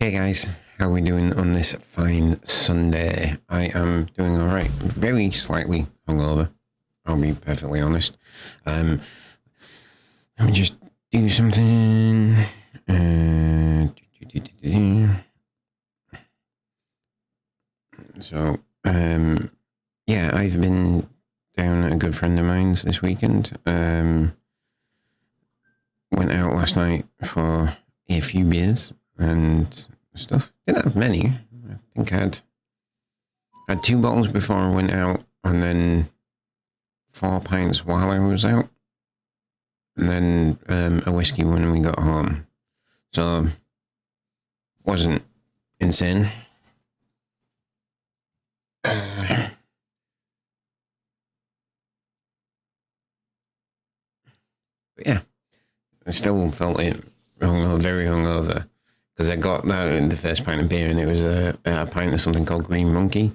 Hey guys, how are we doing on this fine Sunday? I am doing alright. Very slightly hungover, I'll be perfectly honest. Let me just do something. So, yeah, I've been down at a good friend of mine's this weekend. Went out last night for a few beers and stuff. Didn't have many. I think I had 2 bottles before I went out, and then 4 pints while I was out, and then a whiskey when we got home. So wasn't insane. But yeah, I still felt it very hungover. Because I got that in the first pint of beer, and it was a pint of something called Green Monkey.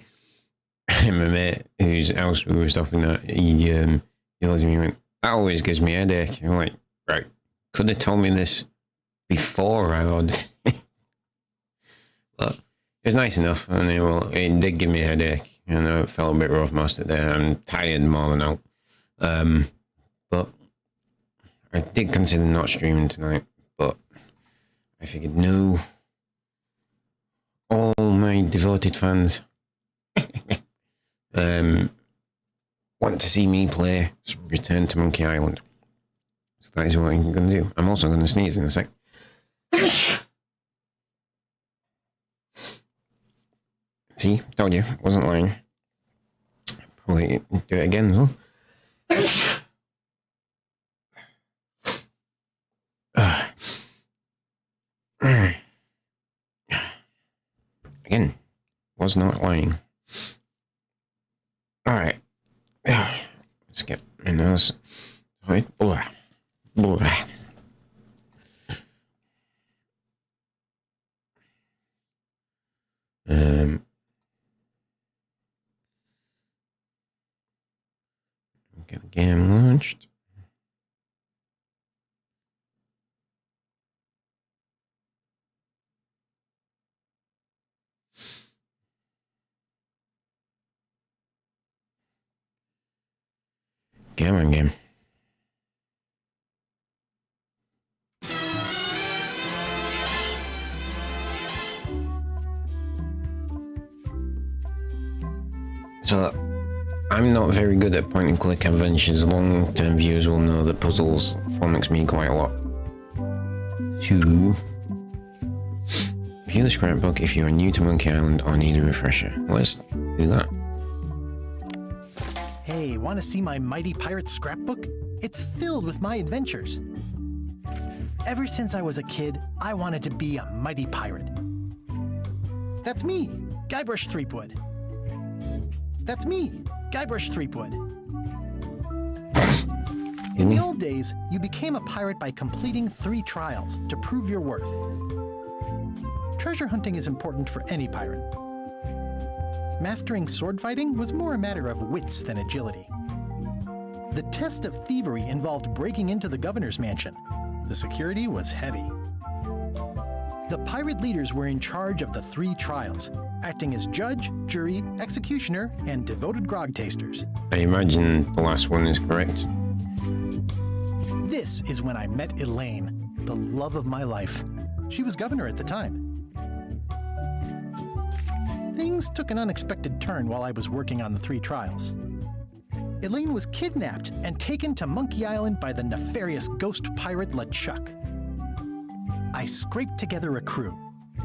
And my mate, whose house we were stopping at, he looked at me and went, "That always gives me a headache." I'm like, right, could have told me this before I ordered. But it was nice enough, and it did give me a headache, and I felt a bit rough most of the day. I'm tired more than out. But I did consider not streaming tonight, but I figured, no, all my devoted fans want to see me play Return to Monkey Island. So that is what I'm going to do. I'm also going to sneeze in a sec. See, told you, wasn't lying. Probably do it again as well. Again, was not lying. Alright. Let's get my nose. Right. Get the game launched. Come on, game. So, I'm not very good at point-and-click adventures. Long-term viewers will know that puzzles flummox me quite a lot. So, view the scrapbook if you are new to Monkey Island or need a refresher. Let's do that. Hey, want to see my Mighty Pirate scrapbook? It's filled with my adventures. Ever since I was a kid, I wanted to be a mighty pirate. That's me, Guybrush Threepwood. That's me, Guybrush Threepwood. In the old days, you became a pirate by completing 3 trials to prove your worth. Treasure hunting is important for any pirate. Mastering sword fighting was more a matter of wits than agility. The test of thievery involved breaking into the governor's mansion. The security was heavy. The pirate leaders were in charge of the 3 trials, acting as judge, jury, executioner, and devoted grog tasters. I imagine the last one is correct. This is when I met Elaine, the love of my life. She was governor at the time. Things took an unexpected turn while I was working on the 3 trials. Elaine was kidnapped and taken to Monkey Island by the nefarious ghost pirate LeChuck. I scraped together a crew.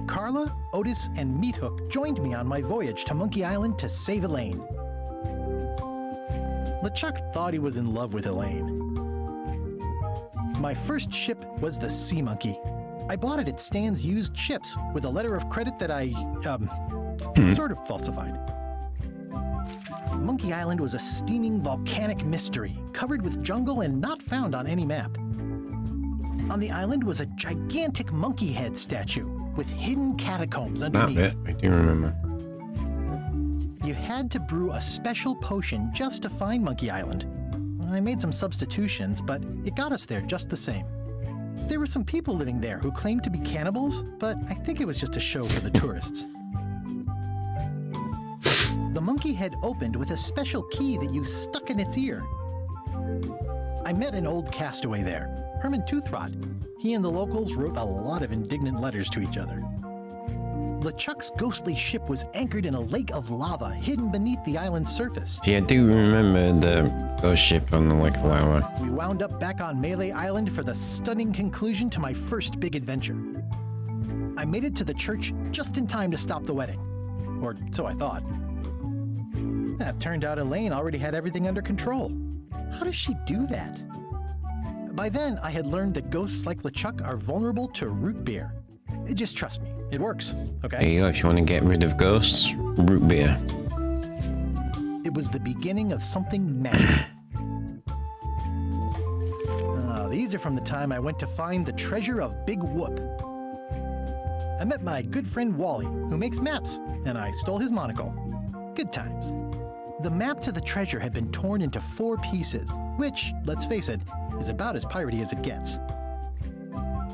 Carla, Otis, and Meathook joined me on my voyage to Monkey Island to save Elaine. LeChuck thought he was in love with Elaine. My first ship was the Sea Monkey. I bought it at Stan's used ships with a letter of credit that I, sort of falsified. Monkey Island was a steaming volcanic mystery, covered with jungle and not found on any map. On the island was a gigantic monkey head statue with hidden catacombs underneath. That bit, I do remember. You had to brew a special potion just to find Monkey Island. I made some substitutions, but it got us there just the same. There were some people living there who claimed to be cannibals, but I think it was just a show for the tourists. The monkey head opened with a special key that you stuck in its ear. I met an old castaway there, Herman Toothrot. He and the locals wrote a lot of indignant letters to each other. LeChuck's ghostly ship was anchored in a lake of lava hidden beneath the island's surface. See, I do remember the ghost ship on the Lake of Lava. We wound up back on Melee Island for the stunning conclusion to my first big adventure. I made it to the church just in time to stop the wedding. Or so I thought. It turned out Elaine already had everything under control. How does she do that? By then, I had learned that ghosts like LeChuck are vulnerable to root beer. Just trust me, it works, okay? There you go, if you want to get rid of ghosts, root beer. It was the beginning of something magical. These are from the time I went to find the treasure of Big Whoop. I met my good friend Wally, who makes maps, and I stole his monocle. Good times. The map to the treasure had been torn into 4 pieces, which, let's face it, is about as piratey as it gets.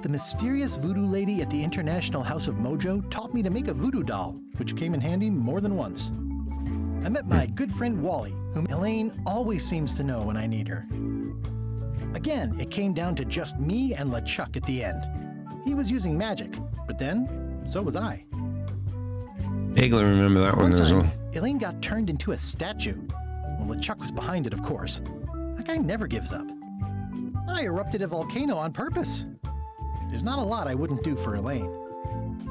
The mysterious voodoo lady at the International House of Mojo taught me to make a voodoo doll, which came in handy more than once. I met my good friend Wally, whom Elaine always seems to know when I need her. Again, it came down to just me and LeChuck at the end. He was using magic, but then, so was I. Vaguely remember that one as well. Elaine got turned into a statue. Well, LeChuck was behind it, of course. That guy never gives up. I erupted a volcano on purpose. There's not a lot I wouldn't do for Elaine.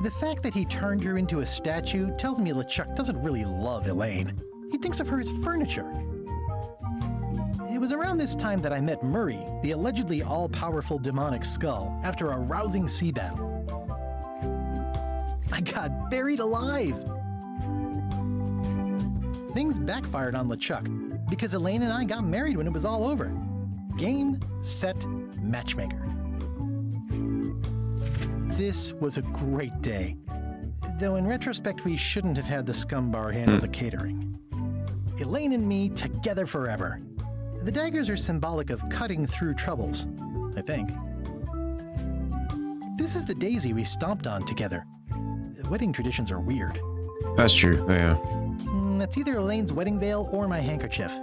The fact that he turned her into a statue tells me LeChuck doesn't really love Elaine. He thinks of her as furniture. It was around this time that I met Murray, the allegedly all-powerful demonic skull, after a rousing sea battle. I got buried alive! Things backfired on LeChuck because Elaine and I got married when it was all over. Game, set, matchmaker. This was a great day. Though in retrospect, we shouldn't have had the scum bar handle the catering. Elaine and me together forever. The daggers are symbolic of cutting through troubles, I think. This is the daisy we stomped on together. Wedding traditions are weird. That's true, yeah. It's either Elaine's wedding veil or my handkerchief.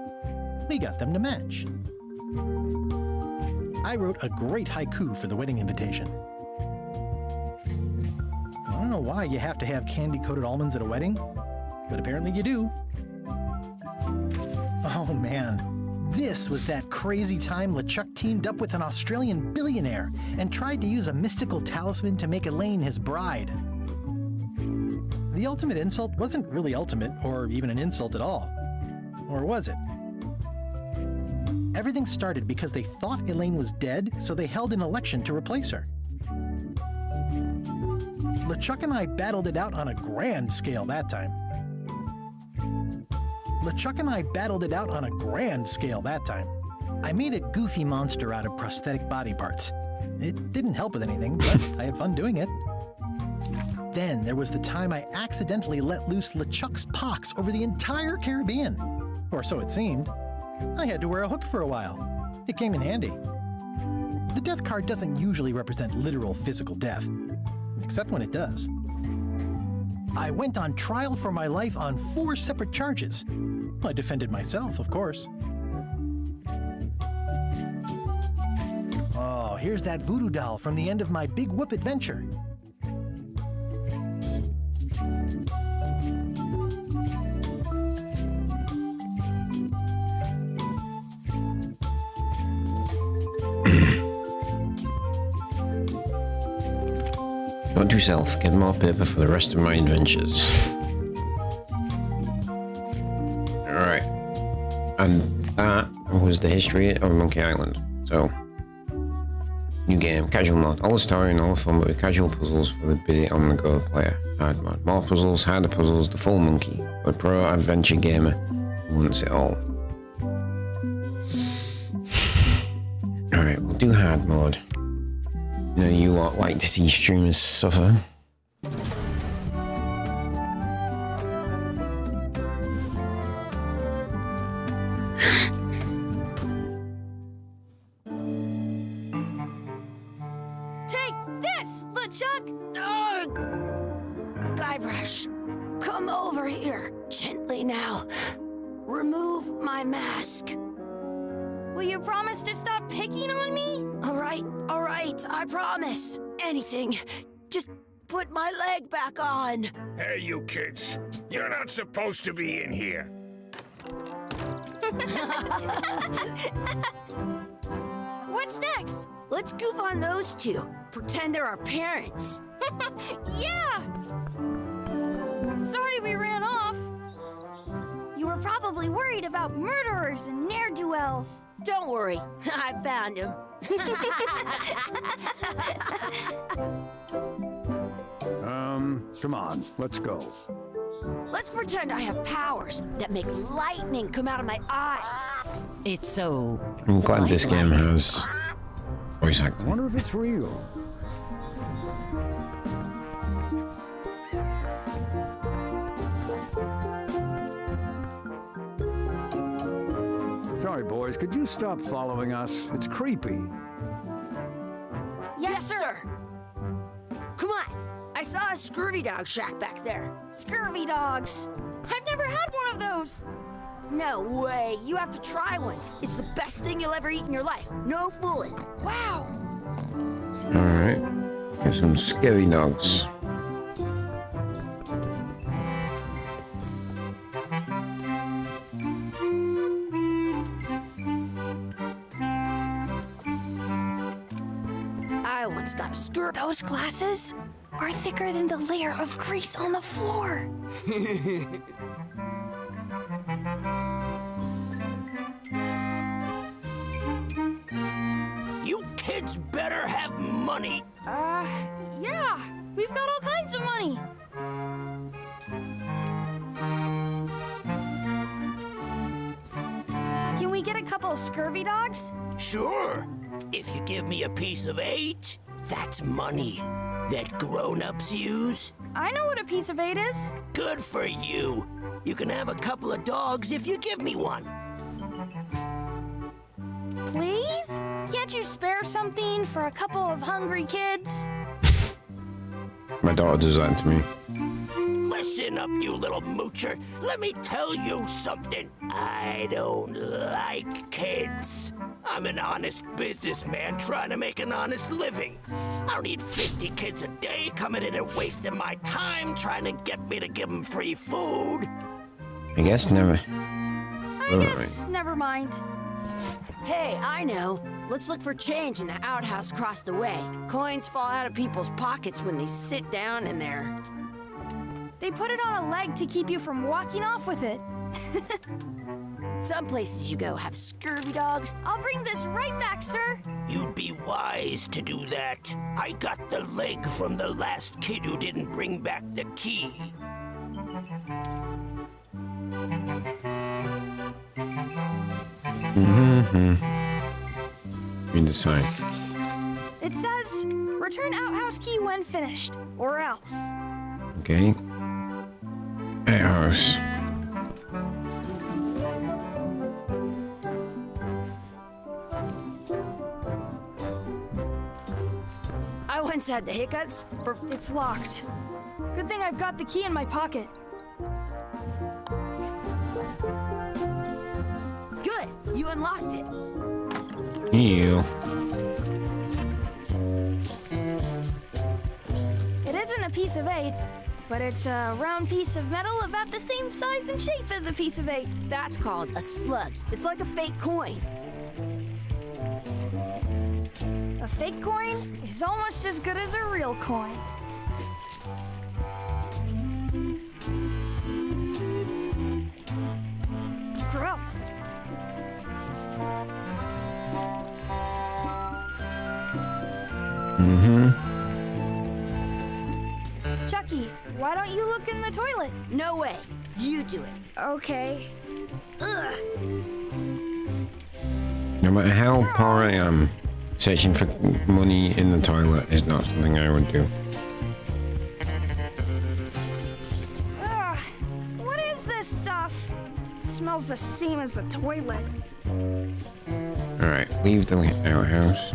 We got them to match. I wrote a great haiku for the wedding invitation. I don't know why you have to have candy-coated almonds at a wedding, but apparently you do. Oh man, this was that crazy time LeChuck teamed up with an Australian billionaire and tried to use a mystical talisman to make Elaine his bride. The ultimate insult wasn't really ultimate, or even an insult at all. Or was it? Everything started because they thought Elaine was dead, so they held an election to replace her. LeChuck and I battled it out on a grand scale that time. I made a goofy monster out of prosthetic body parts. It didn't help with anything, but I had fun doing it. Then there was the time I accidentally let loose LeChuck's pox over the entire Caribbean. Or so it seemed. I had to wear a hook for a while. It came in handy. The death card doesn't usually represent literal physical death, except when it does. I went on trial for my life on 4 separate charges. I defended myself, of course. Oh, here's that voodoo doll from the end of my Big Whoop adventure. Note to self, get more paper for the rest of my adventures. Alright. And that was the history of Monkey Island. So, new game, casual mode. All the story and all the fun, but with casual puzzles for the busy on-the-go player. Hard mode. More puzzles, harder puzzles, the full monkey. For a pro adventure gamer who wants it all. Alright, we'll do hard mode. You know, you lot like to see streamers suffer. Come over here, gently now. Remove my mask. Will you promise to stop picking on me? All right, I promise. Anything. Just put my leg back on. Hey, you kids. You're not supposed to be in here. What's next? Let's goof on those two. Pretend they're our parents. Yeah! Sorry we ran off. You were probably worried about murderers and ne'er-do-wells. Don't worry, I found him. Come on, let's go. Let's pretend I have powers that make lightning come out of my eyes. It's so... I'm glad this game has voice I acting. wonder if it's real. Sorry, boys, could you stop following us? It's creepy. Yes, sir. Come on. I saw a scurvy dog shack back there. Scurvy dogs. I've never had one of those. No way. You have to try one. It's the best thing you'll ever eat in your life. No fooling. Wow. Alright. Here's some scary dogs. I once got a scurvy. Those glasses are thicker than the layer of grease on the floor. You kids better have money. Yeah. We've got all kinds of money. Can we get a couple of scurvy dogs? Sure. If you give me a piece of 8, that's money that grown-ups use. I know what a piece of 8 is. Good for you. You can have a couple of dogs if you give me one. Please? Can't you spare something for a couple of hungry kids? My daughter does that to me. Listen up, you little moocher. Let me tell you something. I don't like kids. I'm an honest businessman trying to make an honest living. I don't need 50 kids a day coming in and wasting my time trying to get me to give them free food. I guess never. I guess never mind. Hey, I know. Let's look for change in the outhouse across the way. Coins fall out of people's pockets when they sit down in there. They put it on a leg to keep you from walking off with it. Some places you go have scurvy dogs. I'll bring this right back, sir. You'd be wise to do that. I got the leg from the last kid who didn't bring back the key. We decide. It says, return outhouse key when finished, or else. Okay. House. I once had the hiccups for... It's locked. Good thing I've got the key in my pocket. Good, you unlocked it. Ew. It isn't a piece of 8, but it's a round piece of metal about the same size and shape as a piece of 8. That's called a slug. It's like a fake coin. A fake coin is almost as good as a real coin. Gross. Chucky, why don't you look in the toilet? No way. You do it. Okay. Ugh. No matter how poor I am, searching for money in the toilet is not something I would do. Ugh. What is this stuff? It smells the same as the toilet. Alright, leave the outhouse.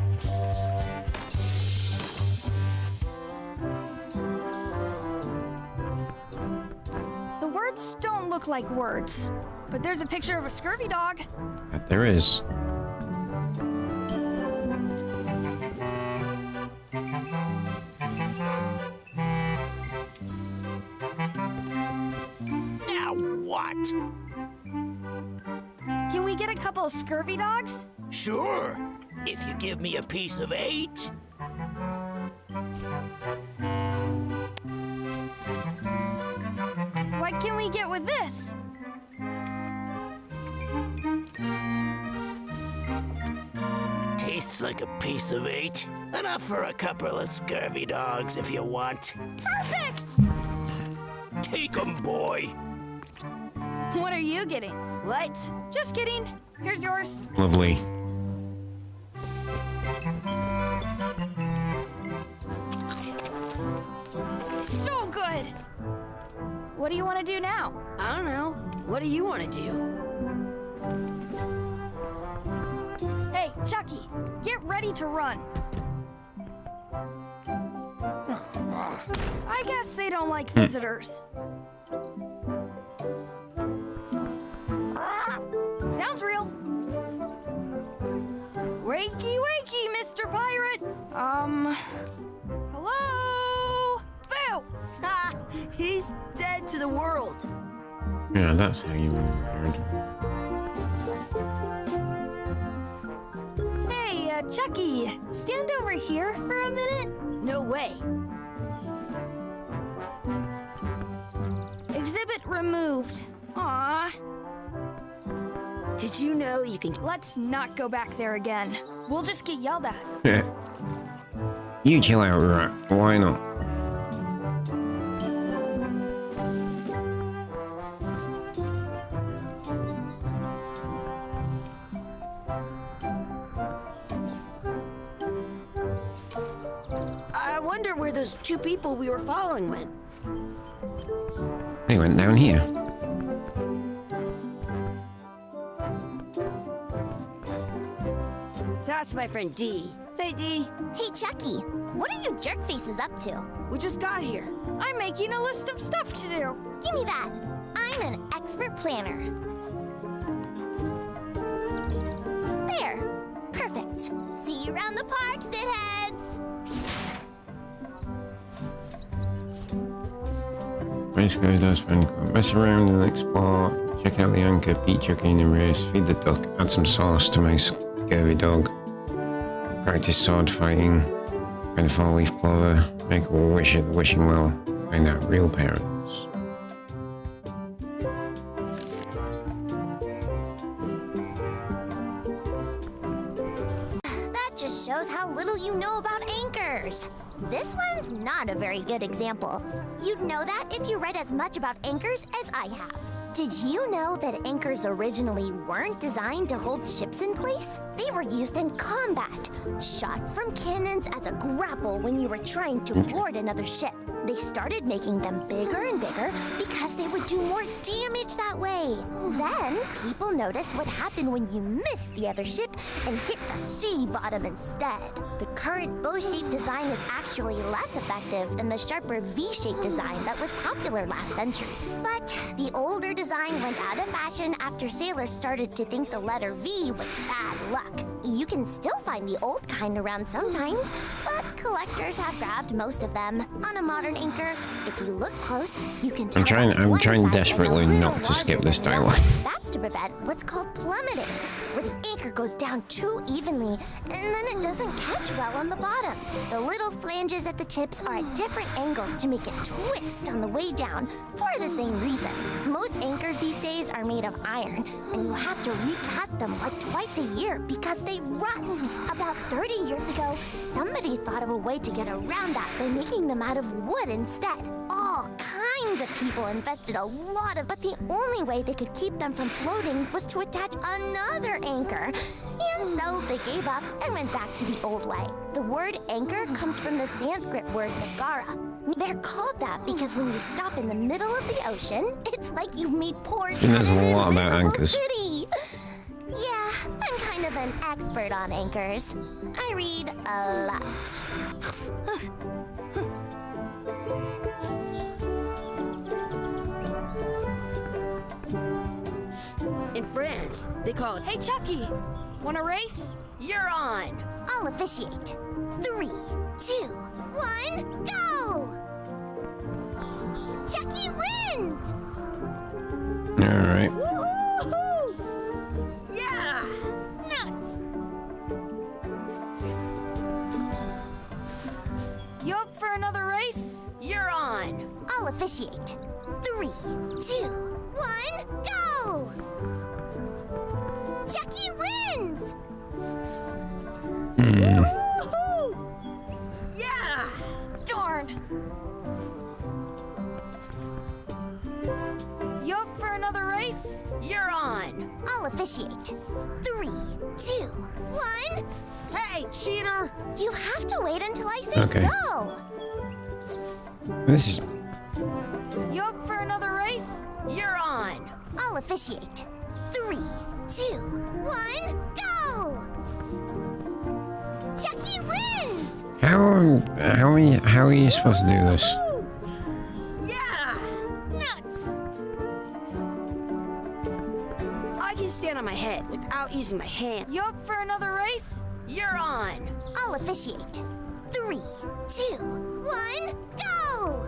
The Words don't look like words. But there's a picture of a scurvy dog. But there is. Now what? Can we get a couple of scurvy dogs? Sure, if you give me a piece of 8. What can we get with this? Tastes like a piece of 8. Enough for a couple of scurvy dogs if you want. Perfect! Take 'em, boy. What are you getting? What? Just kidding. Here's yours. Lovely. So good! What do you want to do now? I don't know. What do you want to do? Hey, Chucky, get ready to run. I guess they don't like visitors. Sounds real. Wakey, wakey, Mr. Pirate. Hello? Boo! Ha! He's dead to the world. Yeah, that's how you were weird. Hey, Chucky, stand over here for a minute. No way. Exhibit removed. Aw. Did you know you can... Let's not go back there again. We'll just get yelled at. Yeah. You chill out, Rat. Why not? I wonder where those 2 people we were following went. They went down here. That's my friend Dee. Hey, Dee. Hey, Chucky, what are you jerk faces up to? We just got here. I'm making a list of stuff to do. Give me that. I'm an expert planner. There. Perfect. See you around the park, shitheads. Basically, does fun. Mess around and explore. Check out the anchor, beat Chucky in the race, feed the duck, add some sauce to my scurvy dog. Practice sword fighting, find a 4-leaf clover, make a wish at the wishing well, find out real parents. That just shows how little you know about anchors. This one's not a very good example. You'd know that if you read as much about anchors as I have. Did you know that anchors originally weren't designed to hold ships in place? They were used in combat, shot from cannons as a grapple when you were trying to board another ship. They started making them bigger and bigger because they would do more damage that way. Then, people noticed what happened when you missed the other ship and hit the sea bottom instead. The current bow-shaped design is actually less effective than the sharper V-shaped design that was popular last century. But the older design went out of fashion after sailors started to think the letter V was bad luck. You can still find the old kind around sometimes, but collectors have grabbed most of them. On a modern anchor, if you look close, you can tell I'm one trying side is a desperately little not to skip larger this than the dialogue. other. That's to prevent what's called plummeting, where the anchor goes down too evenly, and then it doesn't catch well on the bottom. The little flanges at the tips are at different angles to make it twist on the way down for the same reason. Most anchors these days are made of iron, and you have to recast them like twice a year because they rust. About 30 years ago, somebody thought of a way to get around that by making them out of wood instead. All kinds of people invested a lot of, but the only way they could keep them from floating was to attach another anchor. And so they gave up and went back to the old way. The word anchor comes from the Sanskrit word nagara. They're called that because when you stop in the middle of the ocean, it's like you've made port And there's on a an lot about invisible anchors. city. Yeah, I'm kind of an expert on anchors. I read a lot. dance. They call it. Hey, Chucky, wanna race? You're on. I'll officiate. 3, 2, 1, go! Chucky wins! All right. Woohoo! Yeah! Nuts! You up for another race? You're on. I'll officiate. 3, 2, 1, go! Chucky wins! Woohoo! Yeah! Darn. You up for another race? You're on. I'll officiate. 3, 2, 1. Hey, cheater! You have to wait until I say Okay. go. This is You up for another race? You're on. I'll officiate. 3, 2, 1, go! Chucky wins! how are you supposed to do this? Yeah! Nuts! I can stand on my head without using my hand. You up for another race? You're on. I'll officiate. 3, 2, 1, go!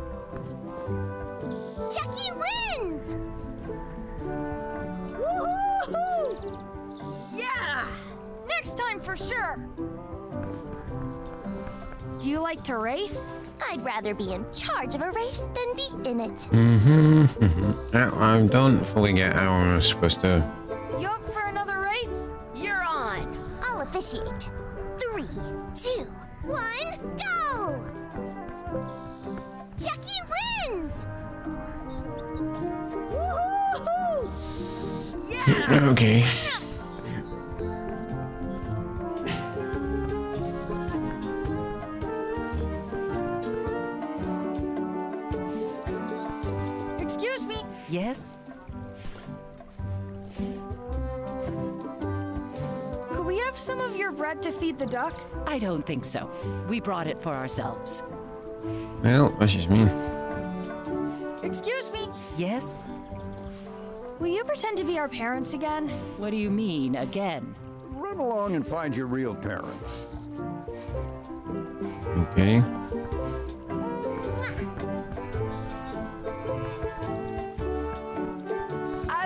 Chucky wins! Woohoo! Yeah! Next time for sure. Do you like to race? I'd rather be in charge of a race than be in it. I don't fully get how I'm supposed to. You up for another race? You're on. I'll officiate. 3, 2, 1, go! Chucky wins! Woohoo! Yeah! Okay. Excuse me. Yes? Could we have some of your bread to feed the duck? I don't think so. We brought it for ourselves. Well, that's just me. Excuse me. Yes? Will you pretend to be our parents again? What do you mean, again? Run along and find your real parents. Okay.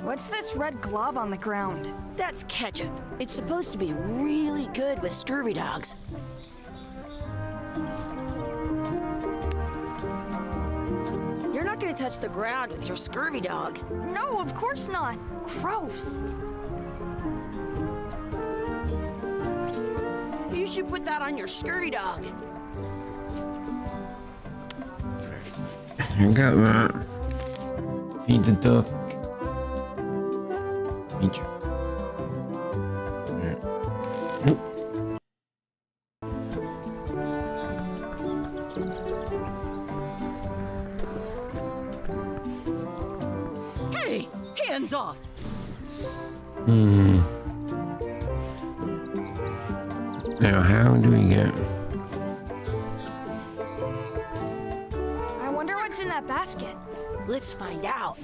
What's this red glob on the ground? That's ketchup. It's supposed to be really good with scurvy dogs. You're not gonna touch the ground with your scurvy dog. No, of course not. Gross. You should put that on your scurvy dog. I got that. Feed the duck. Feed you. Nope. Hey! Hands off! Now, how do we get? I wonder what's in that basket. Let's find out.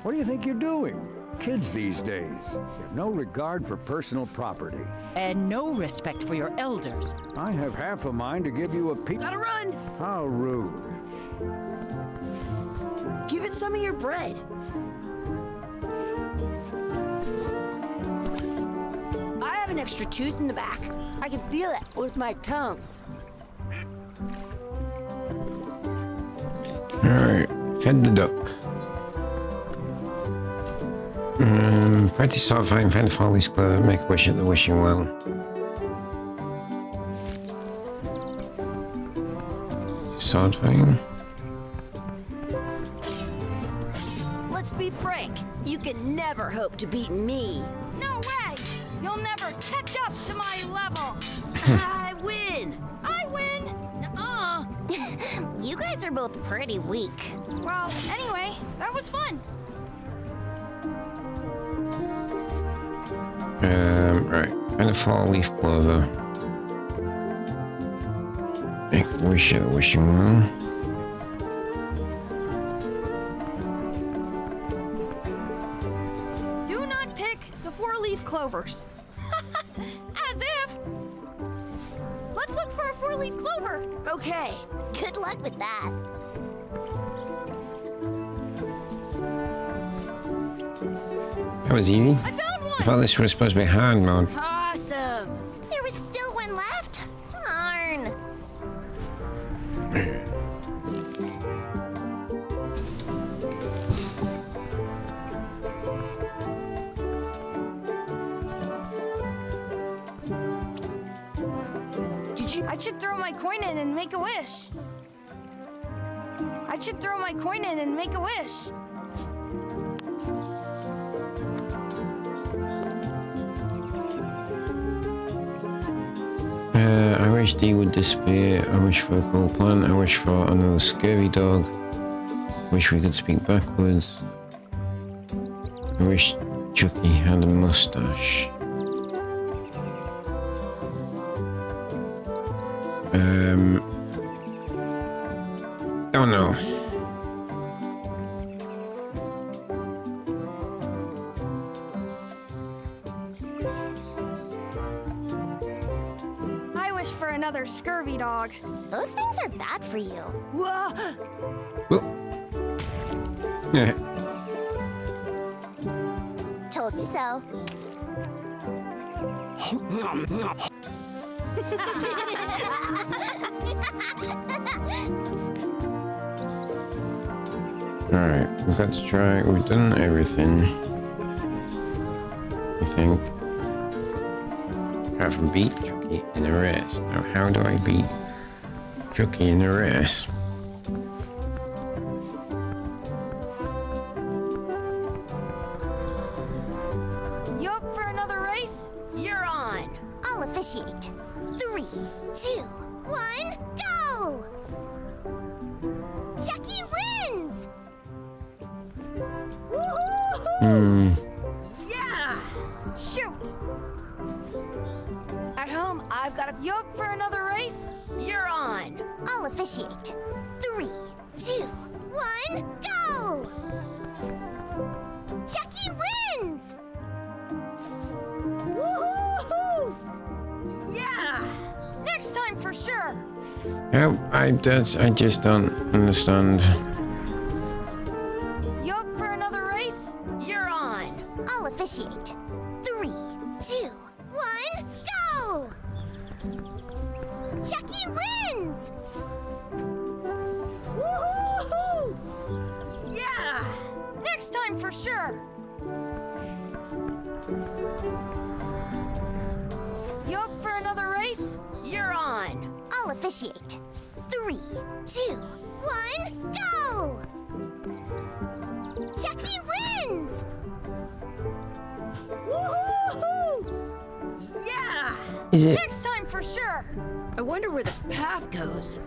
What do you think you're doing? Kids these days have no regard for personal property. And no respect for your elders. I have half a mind to give you a peek. Gotta run! How rude. Give it some of your bread. I have an extra tooth in the back. I can feel it with my tongue. Alright, fed the duck. Practice sword fighting, find the follies clever, make a wish at the wishing well. Sword fighting? Let's be frank. You can never hope to beat me. No way! You'll never catch up to my level. I win! I win! Nuh-uh. You guys are both pretty weak. Well, anyway, that was fun. Right. Find a fall leaf clover. Make a wish at the wishing well. Do not pick the 4-leaf clovers. As if! Let's look for a 4-leaf clover. Okay. Good luck with that. That was easy. I found one! I thought this was supposed to be hard mode. Awesome. There was still one left. Darn. I should throw my coin in and make a wish. I should throw my coin in and make a wish. I wish D would disappear. I wish for a cool plant. I wish for another scurvy dog. I wish we could speak backwards. I wish Chucky had a mustache. Don't know. I wish for another scurvy dog. Those things are bad for you. Whoa. Well. Yeah. Told you so. Alright, we've got to try. We've done everything. I think. Apart from beat Chucky in a race. Now, how do I beat Chucky in a race? You up for another race? You're on. I'll officiate. 3, 2, 1, go! Chucky wins! Yeah. Shoot! At home, I've got a... You up for another race? You're on. I'll officiate. 3, 2, 1, go! Chucky wins! Woohoo! Yeah. Next time for sure. How? I just don't understand. You up for another race? You're on. I'll officiate. 3, 2, 1, go! Chucky wins! Woohoo! Yeah. Next time for sure. You up for another race? You're on. I'll officiate. 3, 2, 1, go! Chucky wins! Woohoo! Yeah. Is it? Next time for sure. I wonder where this path goes.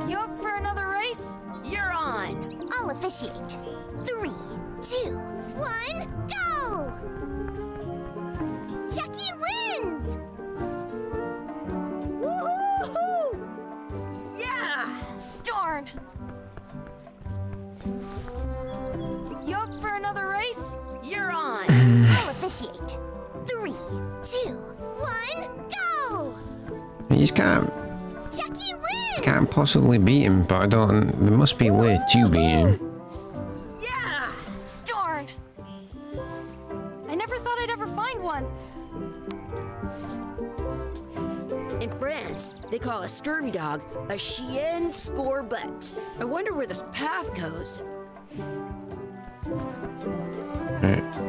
You up for another race? You're on. I'll officiate. 3, 2, 1, go! Chucky wins! Woohoo! Yeah. Darn. You up for another race? You're on. I'll officiate. 3, 2, 1, go! You just can't Chucky wins! can't possibly beat him, but I don't. There must be a way to beat him. Yeah. Darn. I never thought I'd ever find one. In France, they call a scurvy dog a chien scorbut. I wonder where this path goes.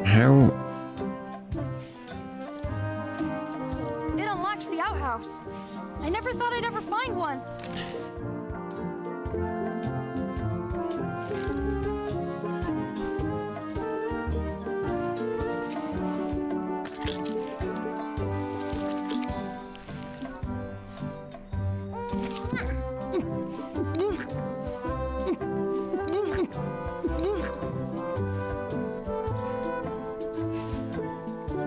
How? It unlocks the outhouse. I never thought I'd ever find one.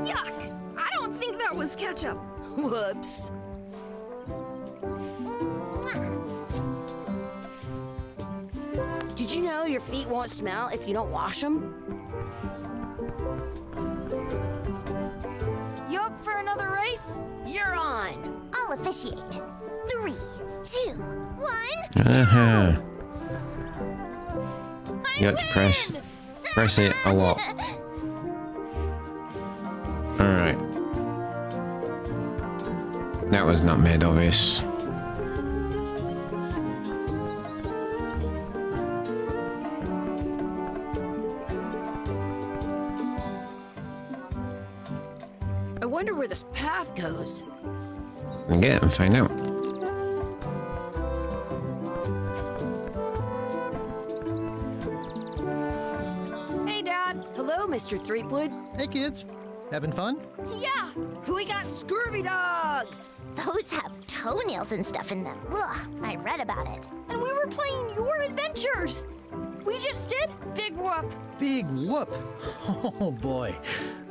Yuck! I don't think that was ketchup. Whoops. Did Did you know your feet won't smell if you don't wash them? You up for another race? You're on. I'll officiate. 3, 2, 1. Uh-huh. You got to win! press it a lot. Alright. That was not made obvious. I wonder where this path goes. Get and find out. Hey, Dad. Hello, Mr. Threepwood. Hey, kids. Having fun? Yeah. We got scurvy dogs. Those have toenails and stuff in them. Ugh, I read about it. And we were playing your adventures. We just did Big Whoop. Big whoop. Oh, boy.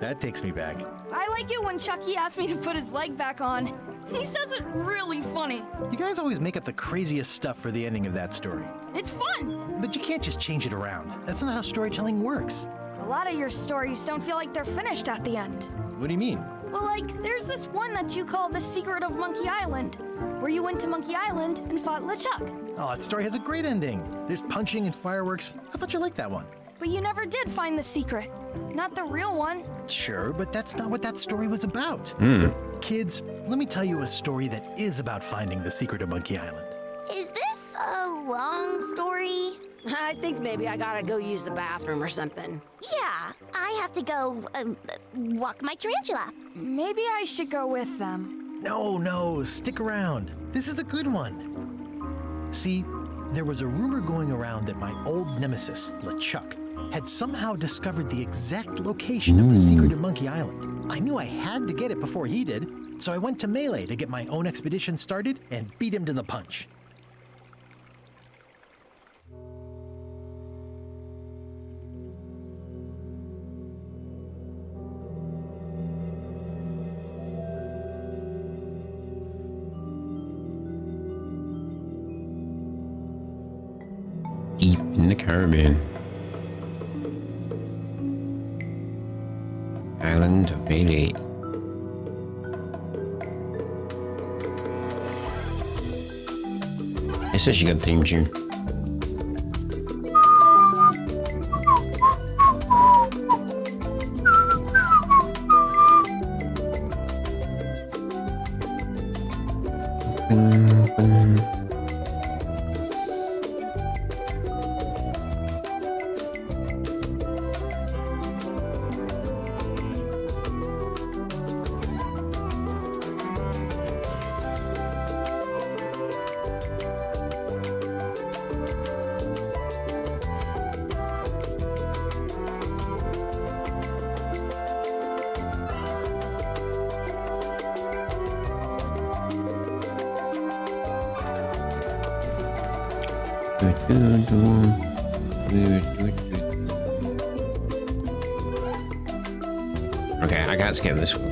That takes me back. I like it when Chucky asks me to put his leg back on. He says it really funny. You guys always make up the craziest stuff for the ending of that story. It's fun. But you can't just change it around. That's not how storytelling works. A lot of your stories don't feel like they're finished at the end. What do you mean? Well, like, there's this one that you call The Secret of Monkey Island, where you went to Monkey Island and fought LeChuck. Oh, that story has a great ending. There's punching and fireworks. I thought you liked that one. But you never did find the secret. Not the real one. Sure, but that's not what that story was about. Kids, let me tell you a story that is about finding the secret of Monkey Island. Is this a long story? I think maybe I gotta go use the bathroom or something. Yeah, I have to go walk my tarantula. Maybe I should go with them. No, stick around. This is a good one. See, there was a rumor going around that my old nemesis, LeChuck, had somehow discovered the exact location of the secret of Monkey Island. I knew I had to get it before he did, so I went to Melee to get my own expedition started and beat him to the punch. Deep in the Caribbean. Island of Melee. It's such a good theme tune. Okay, I can't skip this one.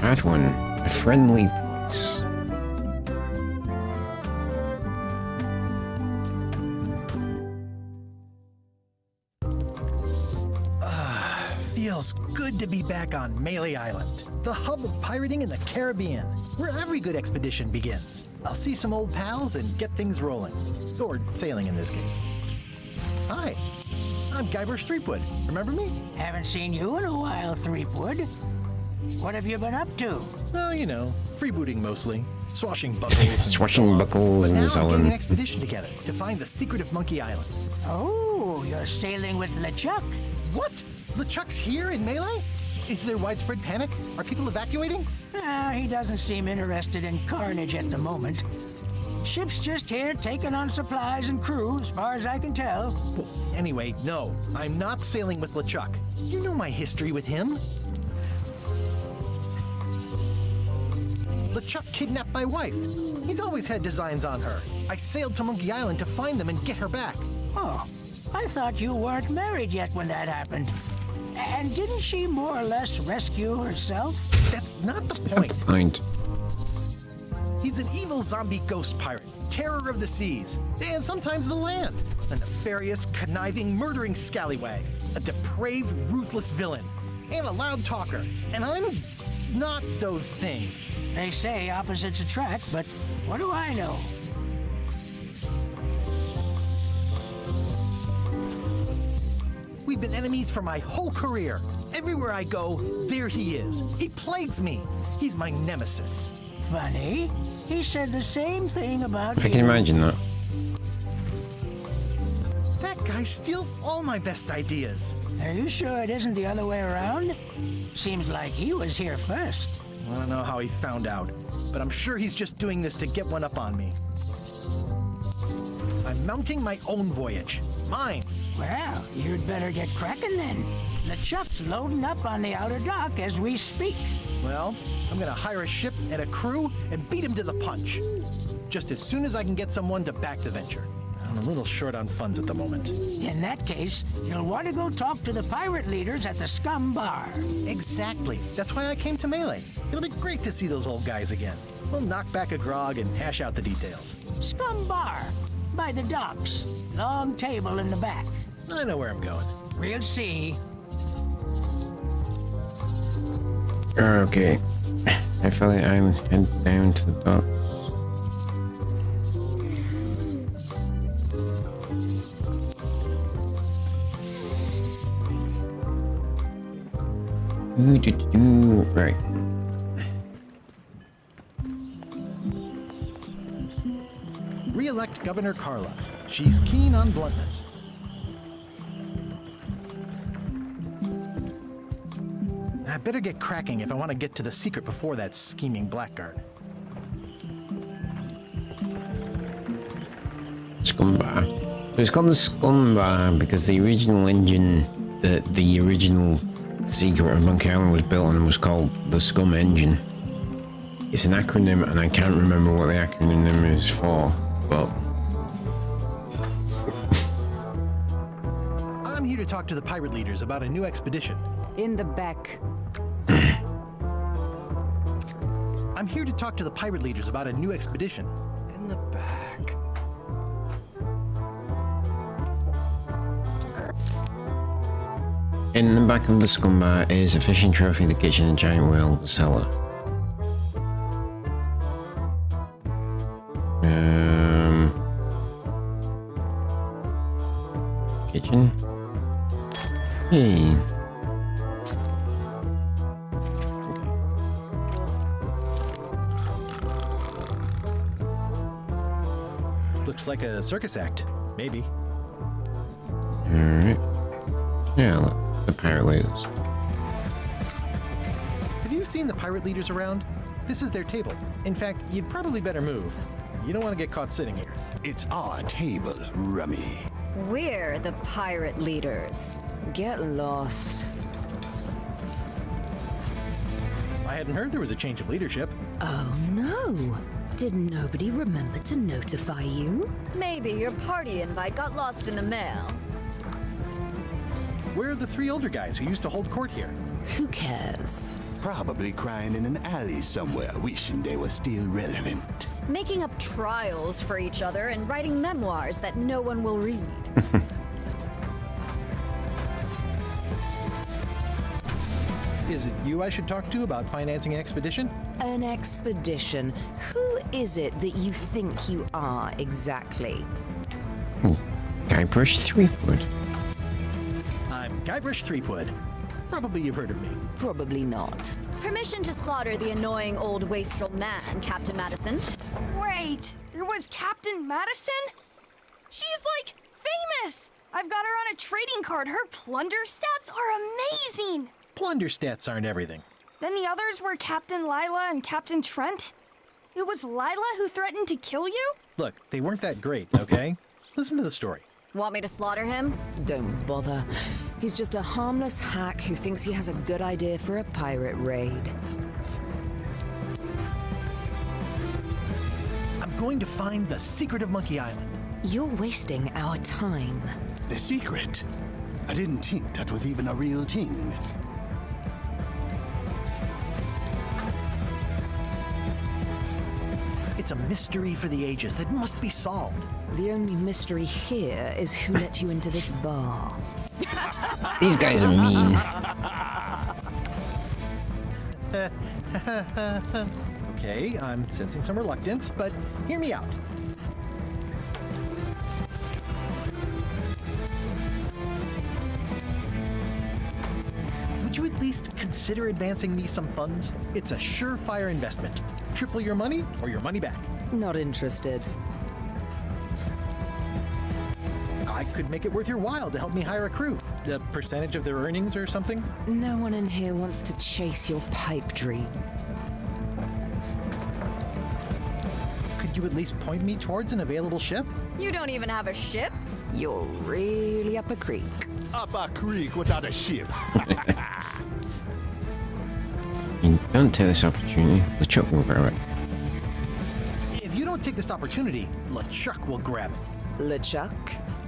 That one, a friendly place. Feels good to be back on Melee Island, the hub of pirating in the Caribbean, where every good expedition begins. I'll see some old pals and get things rolling. Or sailing in this case. Hi, I'm Guybrush Threepwood. Remember me? Haven't seen you in a while, Threepwood. What have you been up to? Well, you know, freebooting mostly. Swashing buckles. Swashing buckles Now and I'm so getting an on. expedition together to find the secret of Monkey Island. Oh, you're sailing with LeChuck. What? LeChuck's here in Melee? Is there widespread panic? Are people evacuating? He doesn't seem interested in carnage at the moment. Ship's just here taking on supplies and crew, as far as I can tell. Well, anyway, no, I'm not sailing with LeChuck. You know my history with him. LeChuck kidnapped my wife. He's always had designs on her. I sailed to Monkey Island to find them and get her back. Oh, I thought you weren't married yet when that happened. And didn't she more or less rescue herself? That's not the point. Point. He's an evil zombie ghost pirate, terror of the seas, and sometimes the land. A nefarious, conniving, murdering scallywag. A depraved, ruthless villain. And a loud talker. And I'm not those things. They say opposites attract, but what do I know? We've been enemies for my whole career. Everywhere I go, there he is. He plagues me. He's my nemesis. Funny. He said the same thing about I can imagine that. That guy steals all my best ideas. Are you sure it isn't the other way around? Seems like he was here first. I don't know how he found out, but I'm sure he's just doing this to get one up on me. I'm mounting my own voyage. Mine. Well, you'd better get cracking then. LeChuck's loading up on the outer dock as we speak. Well, I'm gonna hire a ship and a crew and beat him to the punch. Just as soon as I can get someone to back the venture. I'm a little short on funds at the moment. In that case, you'll want to go talk to the pirate leaders at the Scum Bar. Exactly. That's why I came to Melee. It'll be great to see those old guys again. We'll knock back a grog and hash out the details. Scum Bar, by the docks. Long table in the back. I know where I'm going. We'll see. Okay. I feel like I'm head down to the dock. Right. Re-elect Governor Carla. She's keen on bluntness. I better get cracking if I want to get to the secret before that scheming blackguard. Scum Bar. So it's called the Scum Bar because the original engine, the original secret of Monkey Island was built on was called the Scum Engine. It's an acronym and I can't remember what the acronym is for, but... I'm here to talk to the pirate leaders about a new expedition. In the back. I'm here to talk to the pirate leaders about a new expedition. In the back. In the back of the Scum Bar is a fishing trophy, the kitchen, a giant whale, the cellar. Kitchen. Hey. Looks like a circus act. Maybe. Alright. Yeah, look. The pirate leaders. Have you seen the pirate leaders around? This is their table. In fact, you'd probably better move. You don't want to get caught sitting here. It's our table, Rummy. We're the pirate leaders. Get lost. I hadn't heard there was a change of leadership. Oh no! Did nobody remember to notify you? Maybe your party invite got lost in the mail. Where are the three older guys who used to hold court here? Who cares? Probably crying in an alley somewhere, wishing they were still relevant. Making up trials for each other and writing memoirs that no one will read. Is it you I should talk to about financing an expedition? An expedition. Who is it that you think you are exactly? Guybrush Threepwood. I'm Guybrush Threepwood. Probably you've heard of me. Probably not. Permission to slaughter the annoying old wastrel man, Captain Madison. Wait, it was Captain Madison? She's like famous! I've got her on a trading card. Her plunder stats are amazing! Plunder stats aren't everything. Then the others were Captain Lila and Captain Trent. It was Lila who threatened to kill you? Look, they weren't that great, okay? Listen to the story. Want me to slaughter him? Don't bother. He's just a harmless hack who thinks he has a good idea for a pirate raid. going to find the secret of Monkey Island. You're wasting our time. The secret? I didn't think that was even a real thing. It's a mystery for the ages that must be solved. The only mystery here is who let you into this bar. These guys are mean. Okay, I'm sensing some reluctance, but hear me out. Would you at least consider advancing me some funds? It's a surefire investment. Triple your money or your money back. Not interested. I could make it worth your while to help me hire a crew. A percentage of their earnings or something? No one in here wants to chase your pipe dream. Could you at least point me towards an available ship? You don't even have a ship? You're really up a creek. Up a creek without a ship. You don't take this opportunity. LeChuck will grab it. If you don't take this opportunity, LeChuck will grab it. LeChuck?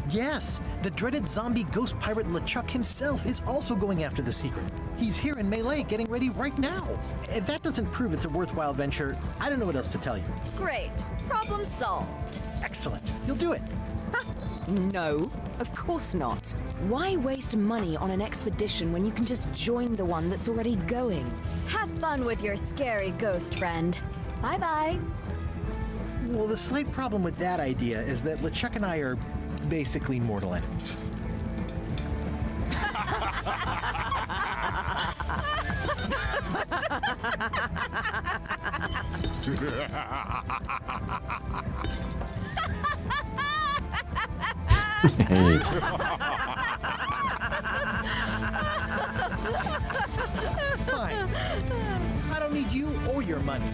Yes, the dreaded zombie ghost pirate LeChuck himself is also going after the secret. He's here in Melee getting ready right now. If that doesn't prove it's a worthwhile venture, I don't know what else to tell you. Great. Problem solved. Excellent. You'll do it. No, of course not. Why waste money on an expedition when you can just join the one that's already going? Have fun with your scary ghost friend. Bye-bye. Well, the slight problem with that idea is that LeChuck and I are basically mortal enemies. Hey. Fine. I don't need you or your money.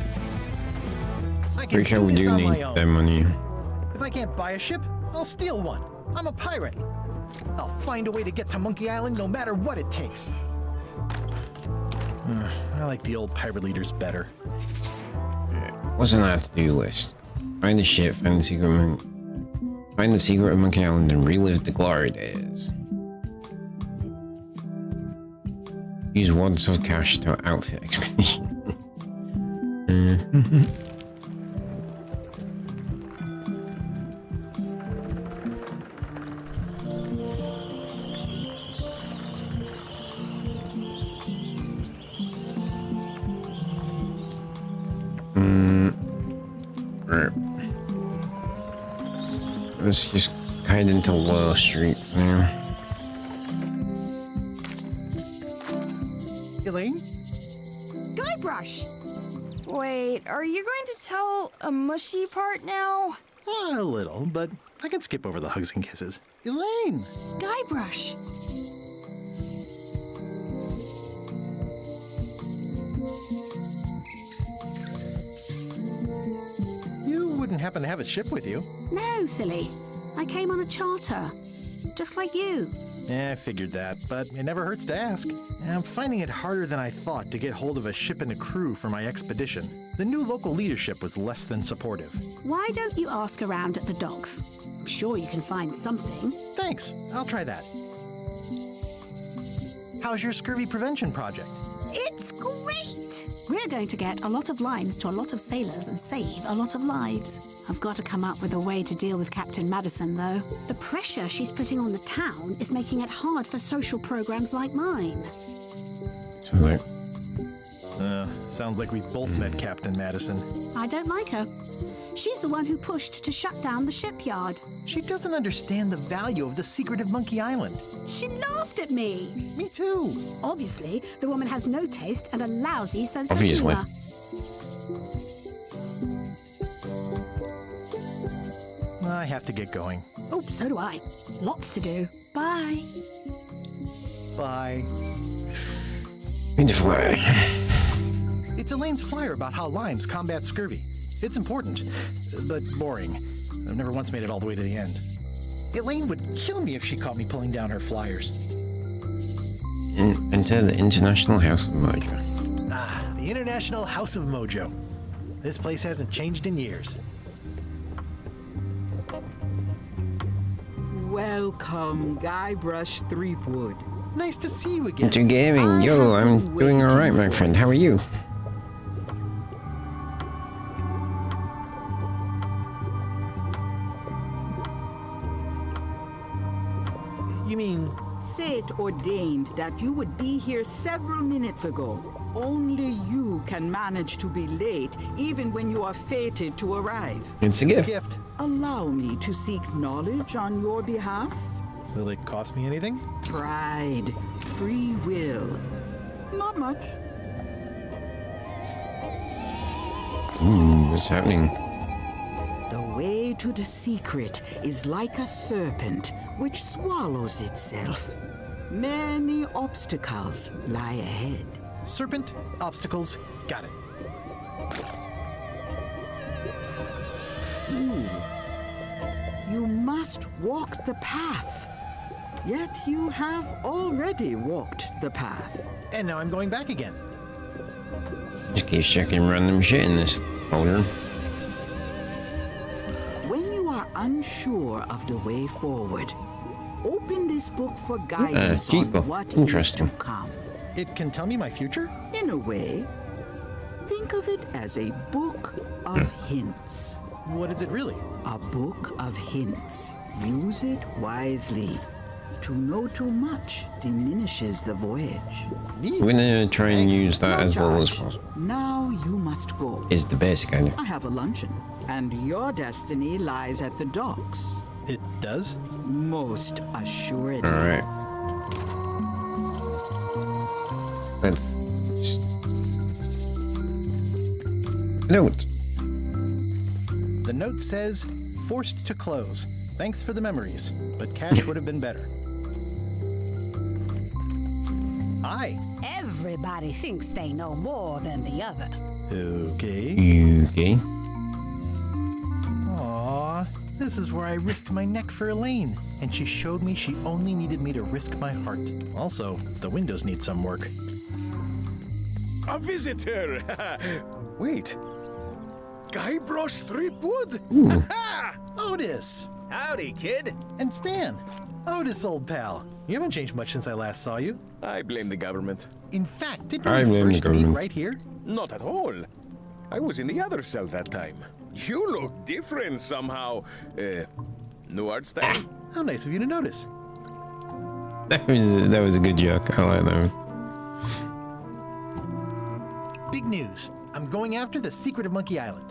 I can Pretty sure do we this do on need my own. their money. If I can't buy a ship, I'll steal one. I'm a pirate. I'll find a way to get to Monkey Island no matter what it takes. I like the old pirate leaders better. What's on our to-do list? Find the ship, find the secret of Monkey Island, and relive the glory days. Use wads of cash to outfit expedition. Let's just head into Loyal Street for now. Elaine? Guybrush! Wait, are you going to tell a mushy part now? A little, but I can skip over the hugs and kisses. Elaine! Guybrush! You wouldn't happen to have a ship with you? No, silly. I came on a charter. Just like you. I figured that, but it never hurts to ask. I'm finding it harder than I thought to get hold of a ship and a crew for my expedition. The new local leadership was less than supportive. Why don't you ask around at the docks? I'm sure you can find something. Thanks, I'll try that. How's your scurvy prevention project? It's great! We're going to get a lot of limes to a lot of sailors and save a lot of lives. I've got to come up with a way to deal with Captain Madison, though. The pressure she's putting on the town is making it hard for social programs like mine. Sounds like we both met Captain Madison. I don't like her. She's the one who pushed to shut down the shipyard. She doesn't understand the value of the secret of Monkey Island. She laughed at me. Me too. Obviously, the woman has no taste and a lousy sense Obviously. of humor. I have to get going. Oh, so do I. Lots to do. Bye. Bye. Need to fly. It's Elaine's flyer about how limes combat scurvy. It's important, but boring. I've never once made it all the way to the end. Elaine would kill me if she caught me pulling down her flyers. Enter the International House of Mojo. Ah, the International House of Mojo. This place hasn't changed in years. Welcome, Guybrush Threepwood. Nice to see you again. Into gaming. Yo, I'm doing alright, my friend. How are you? You mean... Fate ordained that you would be here several minutes ago. Only you can manage to be late, even when you are fated to arrive. It's a gift. Allow me to seek knowledge on your behalf. Will it cost me anything? Pride, free will. Not much. What's happening? The way to the secret is like a serpent which swallows itself. Many obstacles lie ahead. Serpent, obstacles, got it. You must walk the path. Yet you have already walked the path. And now I'm going back again. Just keep checking random shit in this folder. When you are unsure of the way forward, open this book for guidance on what is to come. It can tell me my future? In a way. Think of it as a book of hints. What is it really? A book of hints. Use it wisely. To know too much diminishes the voyage. We're gonna try and use that as little as possible. Now you must go. Is the basic idea. I have a luncheon, and your destiny lies at the docks. It does? Most assuredly. Alright. Let's... Note. The note says, forced to close. Thanks for the memories, but cash would have been better. Hi. Everybody thinks they know more than the other. Okay. Okay. Aww, this is where I risked my neck for Elaine, and she showed me she only needed me to risk my heart. Also, the windows need some work. A visitor! Wait. Guybrush Threepwood? Otis! Howdy, kid. And Stan. Otis, old pal. You haven't changed much since I last saw you. I blame the government. In fact, didn't we first meet right here? Not at all. I was in the other cell that time. You look different somehow. New art style? How nice of you to notice. That was a good joke. I like that one. Big news. I'm going after the secret of Monkey Island.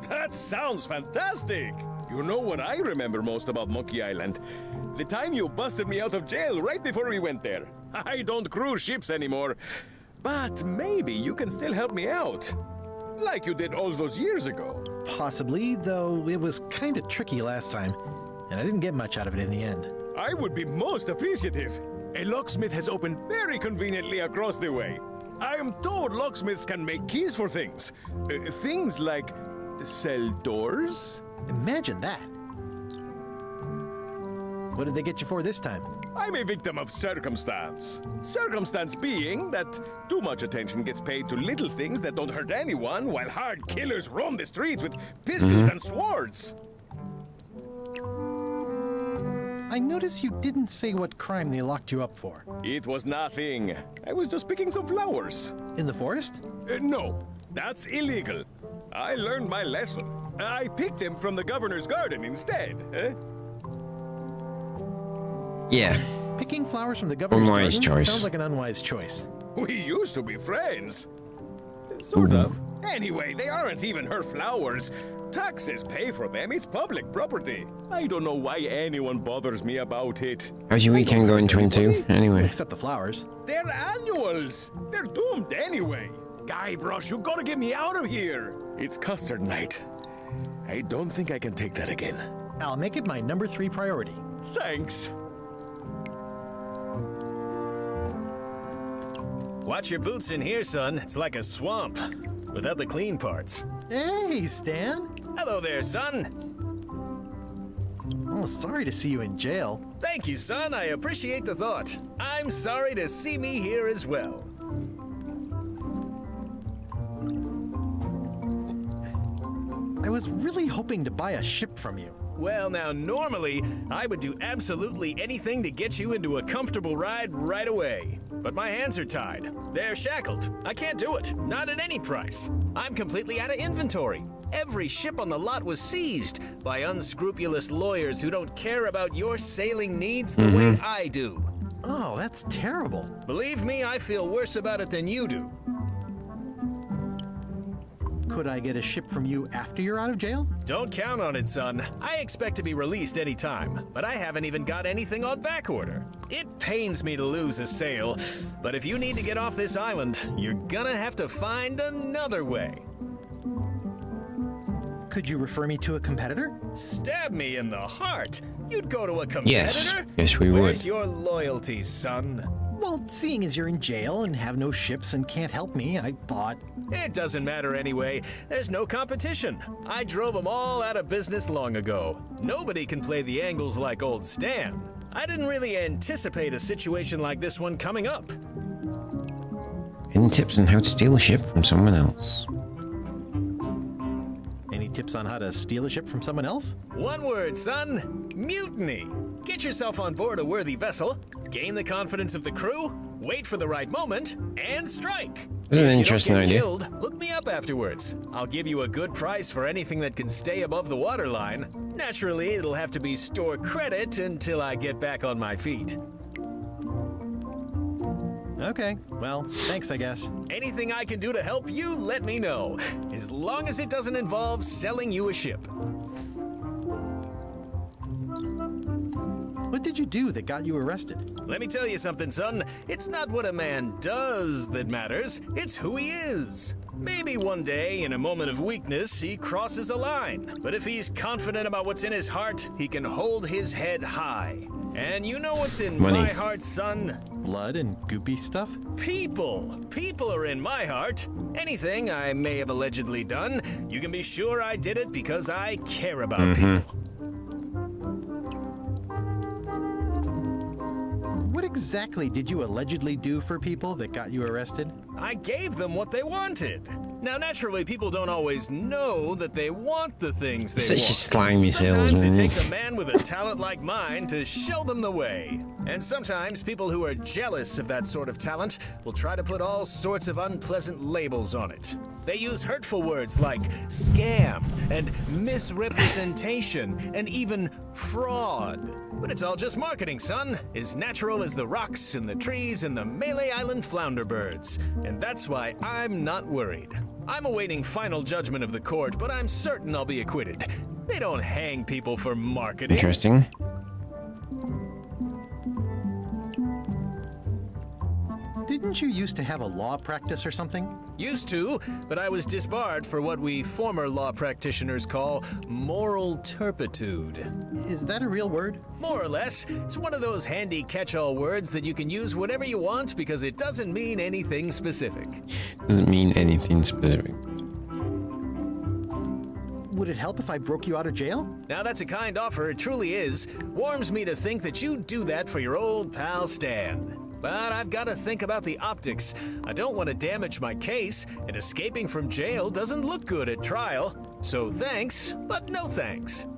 That sounds fantastic! You know what I remember most about Monkey Island? The time you busted me out of jail right before we went there. I don't cruise ships anymore. But maybe you can still help me out. Like you did all those years ago. Possibly, though it was kind of tricky last time, and I didn't get much out of it in the end. I would be most appreciative. A locksmith has opened very conveniently across the way. I am told locksmiths can make keys for things. Things like cell doors. Imagine that. What did they get you for this time? I'm a victim of circumstance. Circumstance being that too much attention gets paid to little things that don't hurt anyone, while hard killers roam the streets with pistols and swords. I notice you didn't say what crime they locked you up for. It was nothing. I was just picking some flowers. In the forest? No, that's illegal. I learned my lesson. I picked them from the governor's garden instead. Yeah. Picking flowers from the governor's Unwise garden choice. sounds like an unwise choice. We used to be friends. Sort of. Anyway, they aren't even her flowers. Taxes pay for them. It's public property. I don't know why anyone bothers me about it. How's your weekend going, Twin 2? Anyway. Except the flowers. They're annuals. They're doomed anyway. Guybrush, you gotta get me out of here. It's custard night. I don't think I can take that again. I'll make it my number 3 priority. Thanks. Watch your boots in here, son. It's like a swamp, without the clean parts. Hey, Stan. Hello there, son. Oh, sorry to see you in jail. Thank you, son. I appreciate the thought. I'm sorry to see me here as well. I was really hoping to buy a ship from you. Well, now, normally, I would do absolutely anything to get you into a comfortable ride right away. But my hands are tied. They're shackled. I can't do it. Not at any price. I'm completely out of inventory. Every ship on the lot was seized by unscrupulous lawyers who don't care about your sailing needs the way I do. Oh, that's terrible. Believe me, I feel worse about it than you do. Could I get a ship from you after you're out of jail? Don't count on it, son. I expect to be released any time, but I haven't even got anything on back order. It pains me to lose a sail, but if you need to get off this island, you're gonna have to find another way. Could you refer me to a competitor? Stab me in the heart. You'd go to a competitor? Yes, we would. Where's your loyalty, son? Well, seeing as you're in jail and have no ships and can't help me, I thought... It doesn't matter anyway. There's no competition. I drove them all out of business long ago. Nobody can play the angles like old Stan. I didn't really anticipate a situation like this one coming up. Hidden tips on how to steal a ship from someone else. Any tips on how to steal a ship from someone else? One word, son. Mutiny. Get yourself on board a worthy vessel, gain the confidence of the crew, wait for the right moment, and strike. This is an If interesting you don't get idea. killed, look me up afterwards. I'll give you a good price for anything that can stay above the waterline. Naturally, it'll have to be store credit until I get back on my feet. Okay, well, thanks, I guess. Anything I can do to help you, let me know. As long as it doesn't involve selling you a ship. What did you do that got you arrested? Let me tell you something, son. It's not what a man does that matters, it's who he is. Maybe one day, in a moment of weakness, he crosses a line. But if he's confident about what's in his heart, he can hold his head high. And you know what's in Money. my heart, son? Blood and goopy stuff? People. People are in my heart. Anything I may have allegedly done, you can be sure I did it because I care about people. What exactly did you allegedly do for people that got you arrested? I gave them what they wanted. Now, naturally, people don't always know that they want the things they Such a want. slimy Sometimes salesman. it takes a man with a talent like mine to show them the way. And sometimes people who are jealous of that sort of talent will try to put all sorts of unpleasant labels on it. They use hurtful words like scam and misrepresentation and even fraud. But it's all just marketing, son. As natural as the rocks and the trees and the Malay Island flounder birds. And that's why I'm not worried. I'm awaiting final judgment of the court, but I'm certain I'll be acquitted. They don't hang people for marketing. Interesting. Didn't you used to have a law practice or something? Used to, but I was disbarred for what we former law practitioners call moral turpitude. Is that a real word? More or less. It's one of those handy catch-all words that you can use whenever you want because it doesn't mean anything specific. Doesn't mean anything specific. Would it help if I broke you out of jail? Now that's a kind offer, it truly is. Warms me to think that you'd do that for your old pal Stan. But I've got to think about the optics. I don't want to damage my case, and escaping from jail doesn't look good at trial. So thanks, but no thanks.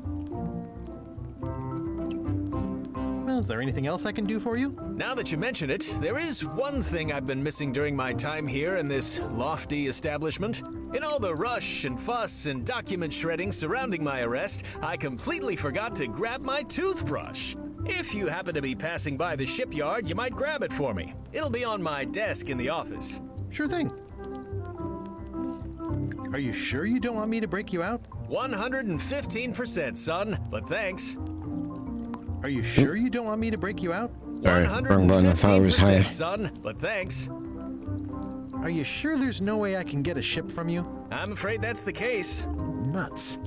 Well, is there anything else I can do for you? Now that you mention it, there is one thing I've been missing during my time here in this lofty establishment. In all the rush and fuss and document shredding surrounding my arrest, I completely forgot to grab my toothbrush. If you happen to be passing by the shipyard, you might grab it for me. It'll be on my desk in the office. Sure thing. Are you sure you don't want me to break you out? 115%, son, but thanks. Are you sure you don't want me to break you out? Sorry, wrong button. I thought it was higher. 115%, son, but thanks. Are you sure there's no way I can get a ship from you? I'm afraid that's the case. Nuts.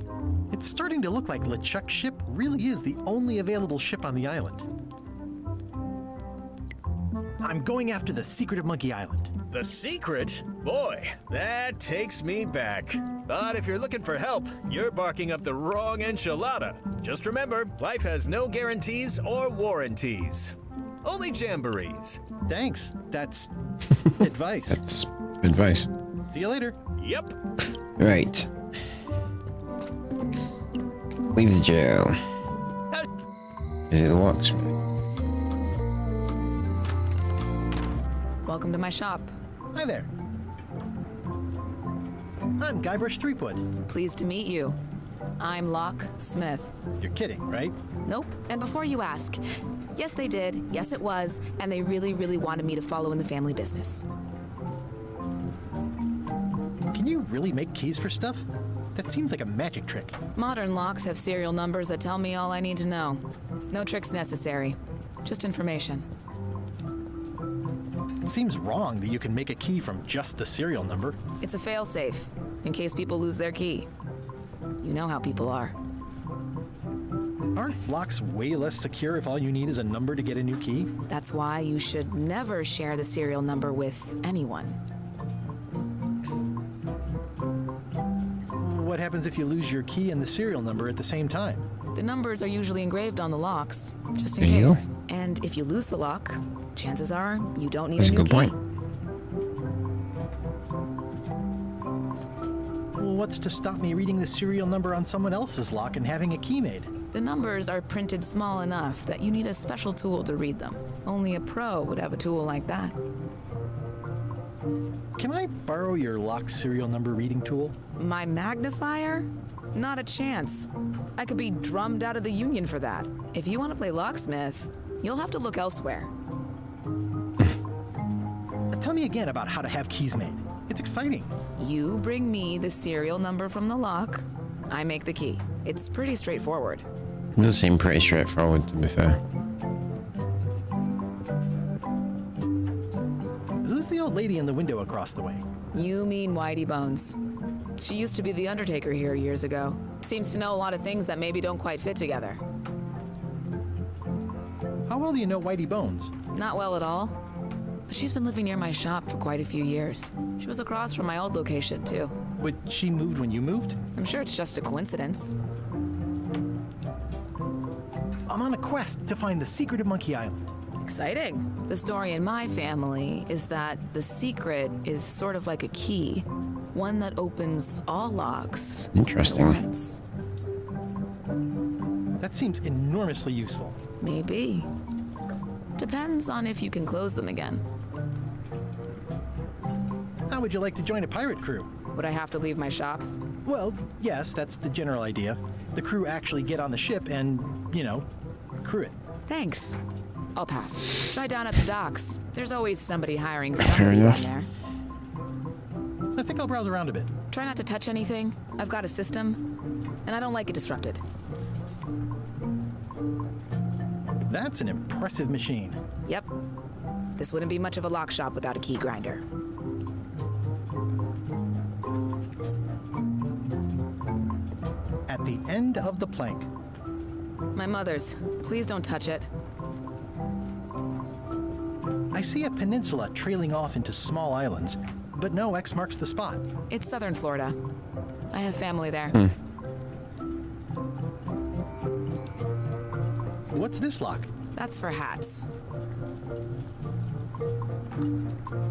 It's starting to look like LeChuck's ship really is the only available ship on the island. I'm going after the secret of Monkey Island. The secret? Boy, that takes me back. But if you're looking for help, you're barking up the wrong enchilada. Just remember, life has no guarantees or warranties. Only jamborees. Thanks. That's advice. That's advice. See you later. Yep. Right. Leave the jail. Is it the locksmith? Welcome to my shop. Hi there. I'm Guybrush Threepwood. Pleased to meet you. I'm Locksmith. You're kidding, right? Nope. And before you ask, yes they did, yes it was, and they really, really wanted me to follow in the family business. Can you really make keys for stuff? That seems like a magic trick. Modern locks have serial numbers that tell me all I need to know. No tricks necessary. Just information. It seems wrong that you can make a key from just the serial number. It's a failsafe, in case people lose their key. You know how people are. Aren't locks way less secure if all you need is a number to get a new key? That's why you should never share the serial number with anyone. What happens if you lose your key and the serial number at the same time? The numbers are usually engraved on the locks, just in There you case. And if you lose the lock, chances are you don't need That's a a new good key. point. Well, what's to stop me reading the serial number on someone else's lock and having a key made? The numbers are printed small enough that you need a special tool to read them. Only a pro would have a tool like that. Can I borrow your lock serial number reading tool? My magnifier? Not a chance. I could be drummed out of the union for that. If you want to play locksmith, you'll have to look elsewhere. Tell me again about how to have keys made. It's exciting. You bring me the serial number from the lock, I make the key. It's pretty straightforward. It does seem pretty straightforward, to be fair. Who's the old lady in the window across the way? You mean Whitey Bones. She used to be the Undertaker here years ago. Seems to know a lot of things that maybe don't quite fit together. How well do you know Whitey Bones? Not well at all. But she's been living near my shop for quite a few years. She was across from my old location, too. But she moved when you moved? I'm sure it's just a coincidence. I'm on a quest to find the secret of Monkey Island. Exciting. The story in my family is that the secret is sort of like a key. One that opens all locks. Interesting. At once. That seems enormously useful. Maybe. Depends on if you can close them again. How would you like to join a pirate crew? Would I have to leave my shop? Well, yes, that's the general idea. The crew actually get on the ship and, crew it. Thanks. I'll pass. Try down at the docks. There's always somebody hiring Fair somebody down enough. there. I think I'll browse around a bit. Try not to touch anything. I've got a system, and I don't like it disrupted. That's an impressive machine. Yep. This wouldn't be much of a lock shop without a key grinder. At the end of the plank. My mother's. Please don't touch it. I see a peninsula trailing off into small islands, but no X marks the spot. It's southern Florida. I have family there. What's this lock? That's for hats.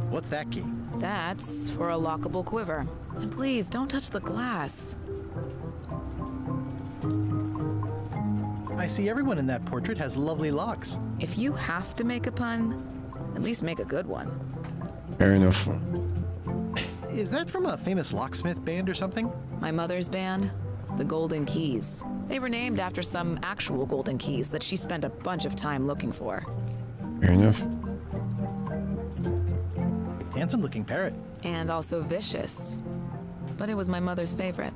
What's that key? That's for a lockable quiver. And please, don't touch the glass. I see everyone in that portrait has lovely locks. If you have to make a pun, at least make a good one. Fair enough. Is that from a famous locksmith band or something? My mother's band, the Golden Keys. They were named after some actual golden keys that she spent a bunch of time looking for. Fair enough. Handsome looking parrot. And also vicious. But it was my mother's favorite.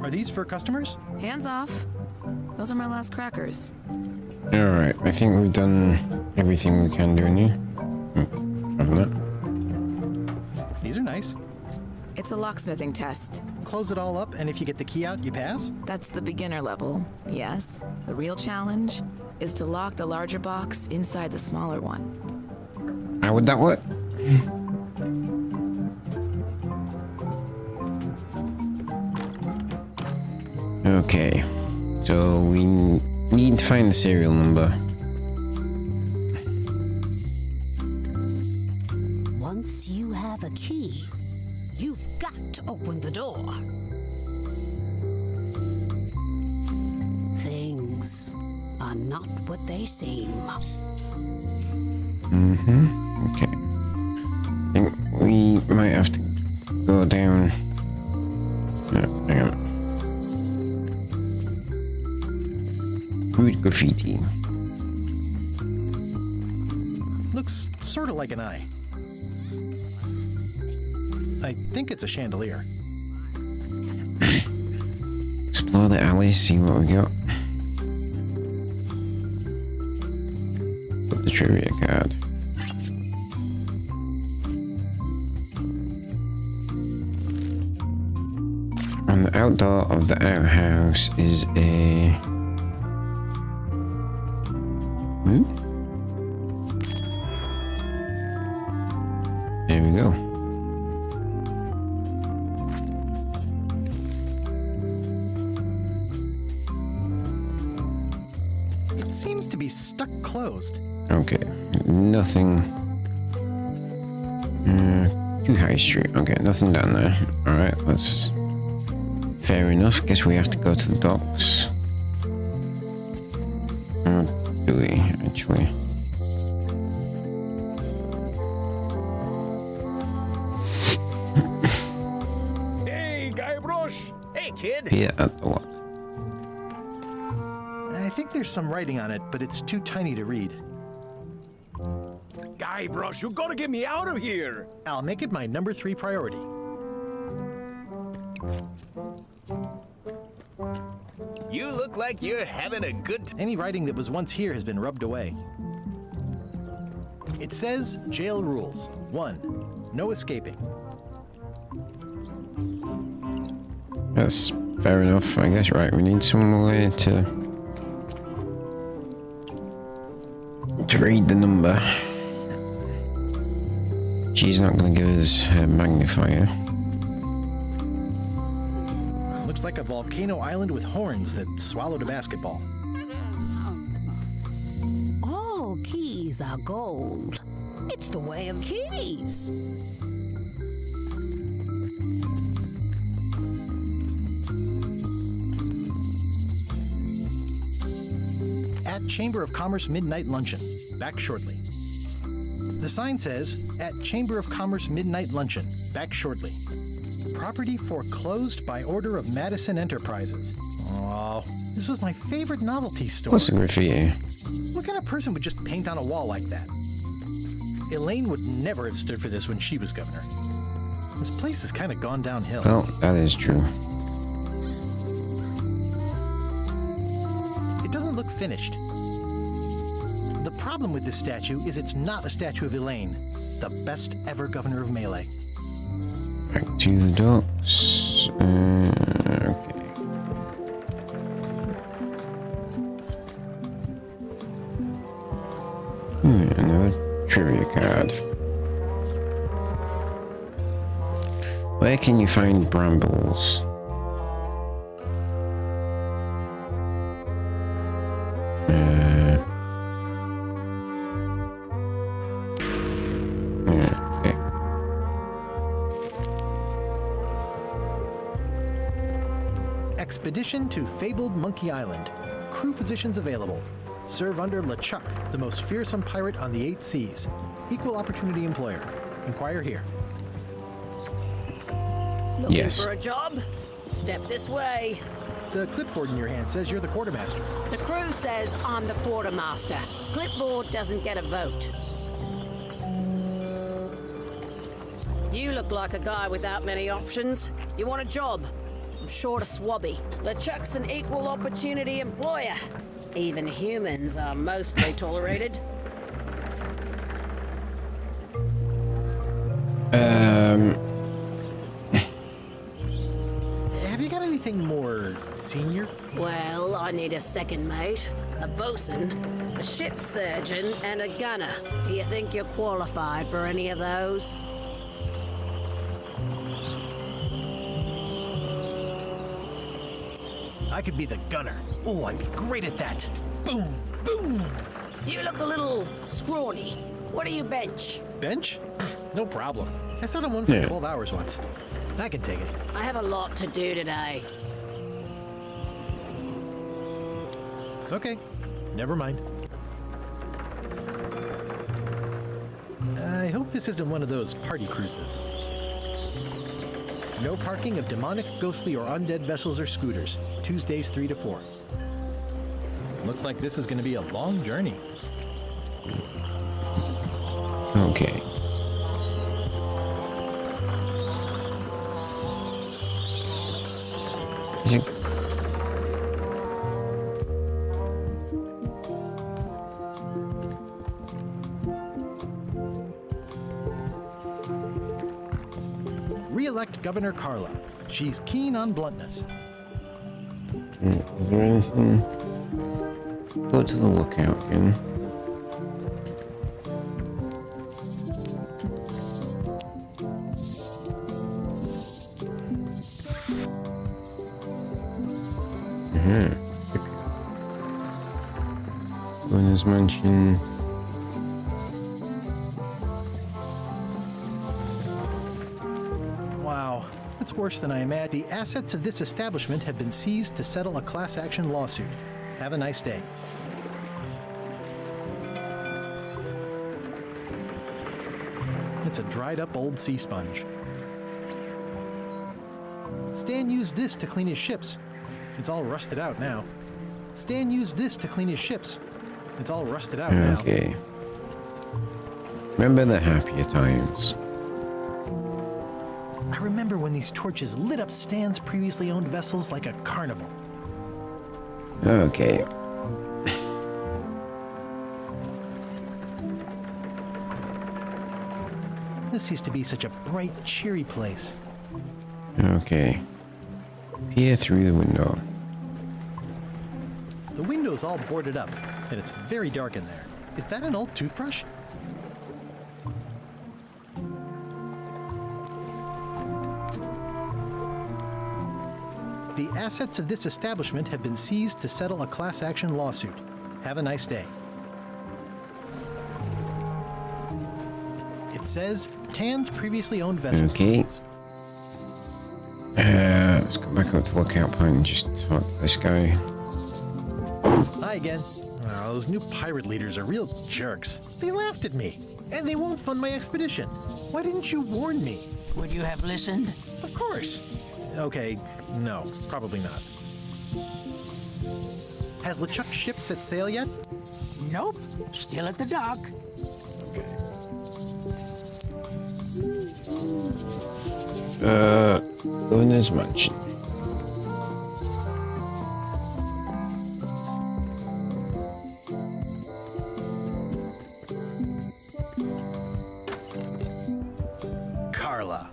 Are these for customers? Hands off. Those are my last crackers. Alright, I think we've done everything we can do in here. Haven't it? These are nice. It's a locksmithing test. Close it all up, and if you get the key out, you pass? That's the beginner level, yes. The real challenge is to lock the larger box inside the smaller one. How would that work? Okay, so we need to find the serial number. Once you have a key, you've got to open the door. not what they seem. Okay. I think we might have to go down. No, hang on. Rude graffiti. Looks sort of like an eye. I think it's a chandelier. Explore the alley, see what we got. Put the trivia card. On the outdoor of the outhouse is a... There we go. It seems to be stuck closed. Okay, nothing. To High Street. Okay, nothing down there. Alright, that's fair enough. Guess we have to go to the docks. Or do we, actually? Hey, Guybrush! Hey, kid! Here at the lock. I think there's some writing on it, but it's too tiny to read. Guybrush, you gotta get me out of here! I'll make it my number 3 priority. You look like you're having a good Any writing that was once here has been rubbed away. It says jail rules. 1. No escaping. That's fair enough, I guess. Right, we need some way to read the number. She's not going to give us her magnifier. Looks like a volcano island with horns that swallowed a basketball. All keys are gold. It's the way of keys. At Chamber of Commerce Midnight Luncheon. Back shortly. The sign says, at Chamber of Commerce Midnight Luncheon. Back shortly. Property foreclosed by order of Madison Enterprises. Oh, this was my favorite novelty store. What's the graffiti? What kind of person would just paint on a wall like that? Elaine would never have stood for this when she was governor. This place has kind of gone downhill. Well, that is true. It doesn't look finished. The problem with this statue is it's not a statue of Elaine, the best ever governor of Melee. Back to the docks. Okay. Another trivia card. Where can you find brambles? Okay. Expedition to fabled Monkey Island. Crew positions available. Serve under LeChuck, the most fearsome pirate on the 8 seas. Equal opportunity employer. Inquire here. Looking Yes. for a job? Step this way. The clipboard in your hand says you're the quartermaster. The crew says I'm the quartermaster. Clipboard doesn't get a vote. You look like a guy without many options. You want a job? I'm short of swabby. LeChuck's an equal opportunity employer. Even humans are mostly tolerated. Have you got anything more senior? Well, I need a second mate, a bosun, a ship surgeon, and a gunner. Do you think you're qualified for any of those? I could be the gunner. Oh, I'd be great at that. Boom, boom. You look a little scrawny. What do you bench? Bench? No problem. I sat on one for 12 hours once. I can take it. I have a lot to do today. Okay. never mind. I hope this isn't one of those party cruises. No parking of demonic, ghostly, or undead vessels or scooters. Tuesdays 3 to 4. Looks like this is going to be a long journey. Okay. Re-elect Governor Carla. She's keen on bluntness. Is there anything? Go to the lookout again. Governor's Mansion. Wow, that's worse than I imagined. The assets of this establishment have been seized to settle a class action lawsuit. Have a nice day. It's a dried up old sea sponge. Stan used this to clean his ships. It's all rusted out now. Stan used this to clean his ships. It's all rusted out now. Okay. Remember the happier times. I remember when these torches lit up Stan's previously owned vessels like a carnival. Okay. This used to be such a bright, cheery place. Okay. Peer through the window. The window's all boarded up, and it's very dark in there. Is that an old toothbrush? The assets of this establishment have been seized to settle a class action lawsuit. Have a nice day. It says Tan's previously owned vessels. Okay. Let's go back up to lookout point and just talk to this guy. Hi again. Oh, those new pirate leaders are real jerks. They laughed at me, and they won't fund my expedition. Why didn't you warn me? Would you have listened? Of course. Okay, no, probably not. Has LeChuck's ship set sail yet? Nope. Still at the dock. Governor's Mansion. Carla.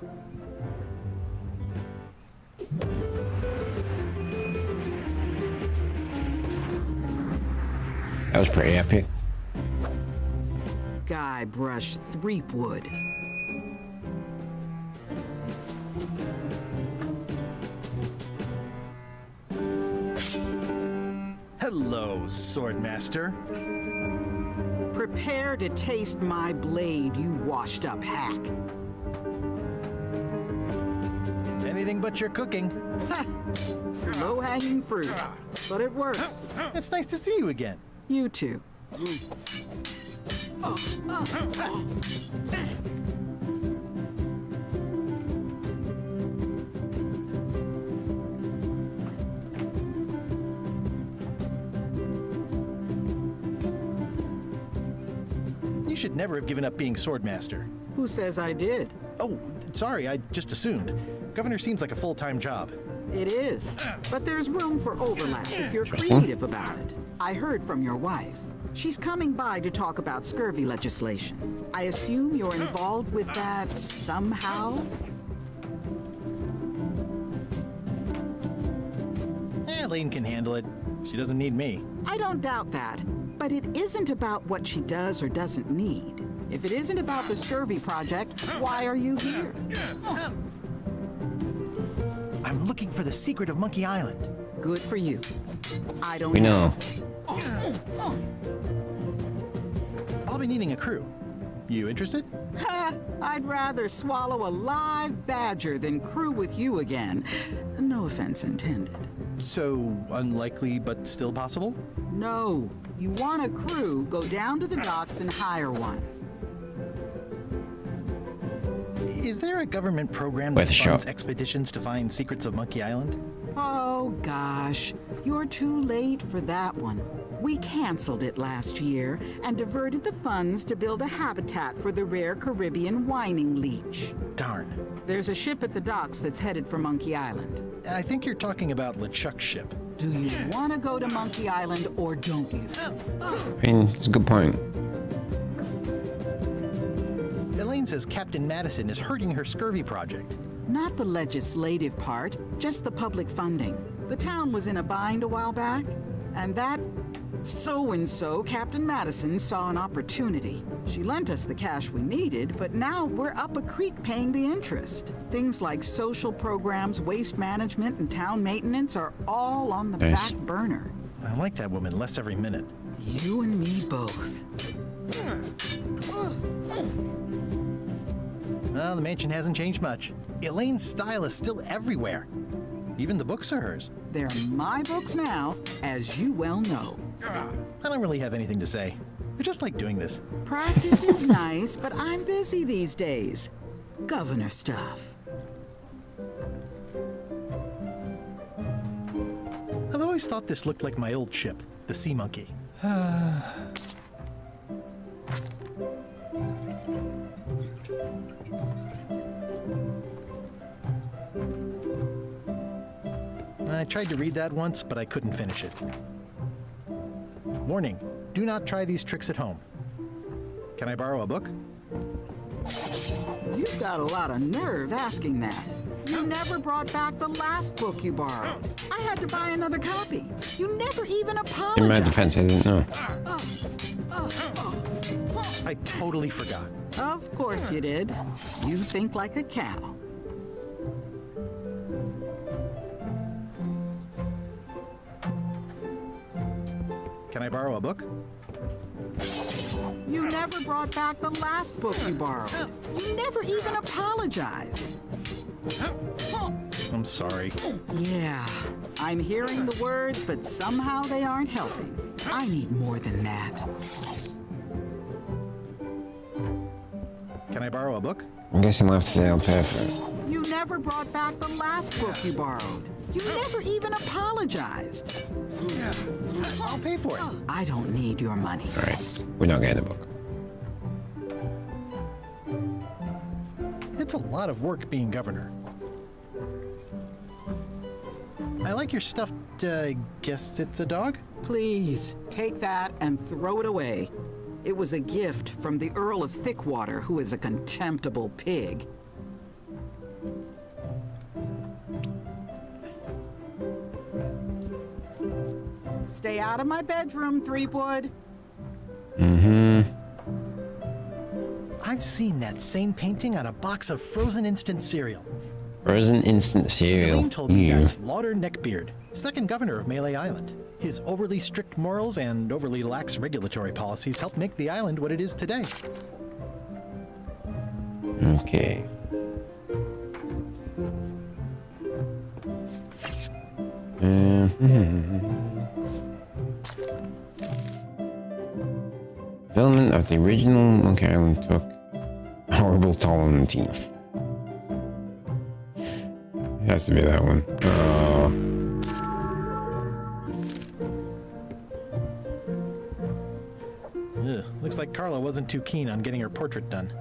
That was pretty epic. Guybrush Threepwood. Hello, Swordmaster. Prepare to taste my blade, you washed-up hack. Anything but your cooking. Low-hanging fruit, but it works. It's nice to see you again. You too. You should never have given up being Swordmaster. Who says I did? Oh, sorry, I just assumed. Governor seems like a full-time job. It is, but there's room for overlap if you're creative about it. I heard from your wife. She's coming by to talk about scurvy legislation. I assume you're involved with that somehow? Lane can handle it. She doesn't need me. I don't doubt that, but it isn't about what she does or doesn't need. If it isn't about the scurvy project, why are you here? I'm looking for the secret of Monkey Island. Good for you. I don't We know. I'll be needing a crew. You interested? Ha! I'd rather swallow a live badger than crew with you again. No offense intended. So, unlikely but still possible? No. You want a crew, go down to the docks and hire one. Is there a government program that funds expeditions to find secrets of Monkey Island? Oh, gosh. You're too late for that one. We canceled it last year and diverted the funds to build a habitat for the rare Caribbean whining leech. Darn. There's a ship at the docks that's headed for Monkey Island. I think you're talking about LeChuck's ship. Do you want to go to Monkey Island or don't you? I mean, it's a good point. Elaine says Captain Madison is hurting her scurvy project. Not the legislative part, just the public funding. The town was in a bind a while back, and that so-and-so, Captain Madison, saw an opportunity. She lent us the cash we needed, but now we're up a creek paying the interest. Things like social programs, waste management, and town maintenance are all on the back burner. I like that woman less every minute. You and me both. Well, the mansion hasn't changed much. Elaine's style is still everywhere. Even the books are hers. They're my books now, as you well know. I don't really have anything to say. I just like doing this. Practice is nice, but I'm busy these days. Governor stuff. I've always thought this looked like my old ship, the Sea Monkey. I tried to read that once, but I couldn't finish it. Warning, do not try these tricks at home. Can I borrow a book? You've got a lot of nerve asking that. You never brought back the last book you borrowed. I had to buy another copy. You never even apologized. In my defense, I didn't know. I totally forgot. Of course you did. You think like a cow. Can I borrow a book? You never brought back the last book you borrowed. You never even apologized. I'm sorry. Yeah, I'm hearing the words, but somehow they aren't helping. I need more than that. Can I borrow a book? I'm guessing we'll have to say I'll pay for it. You never brought back the last book you borrowed. You never even apologized. I'll pay for it. I don't need your money. All right, we're not getting the book. It's a lot of work being governor. I like your stuffed, guess it's a dog? Please, take that and throw it away. It was a gift from the Earl of Thickwater, who is a contemptible pig. Stay out of my bedroom, Threepwood. I've seen that same painting on a box of frozen instant cereal. Frozen instant cereal. Elaine told me that's Lauder Neckbeard, second governor of Melee Island. His overly strict morals and overly lax regulatory policies helped make the island what it is today. Okay. Development of the original Monkey Island took a horrible toll on the team. It has to be that one. Ugh, looks like Carla wasn't too keen on getting her portrait done.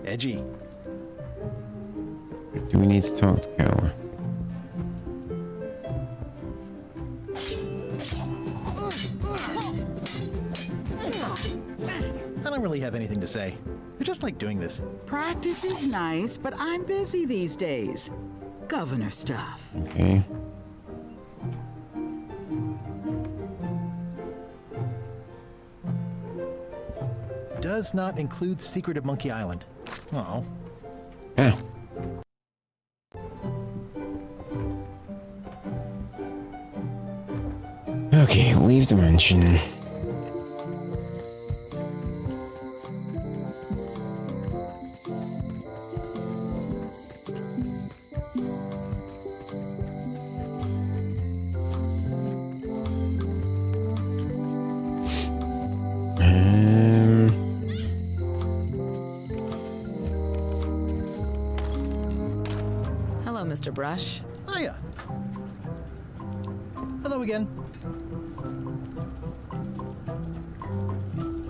Edgy. Do we need to talk to Carla? I don't really have anything to say. I just like doing this. Practice is nice, but I'm busy these days. Governor stuff. Okay. Does not include Secret of Monkey Island. Oh. Yeah. Okay, leave the mansion. Hello, Mr. Brush. Hiya. Hello again.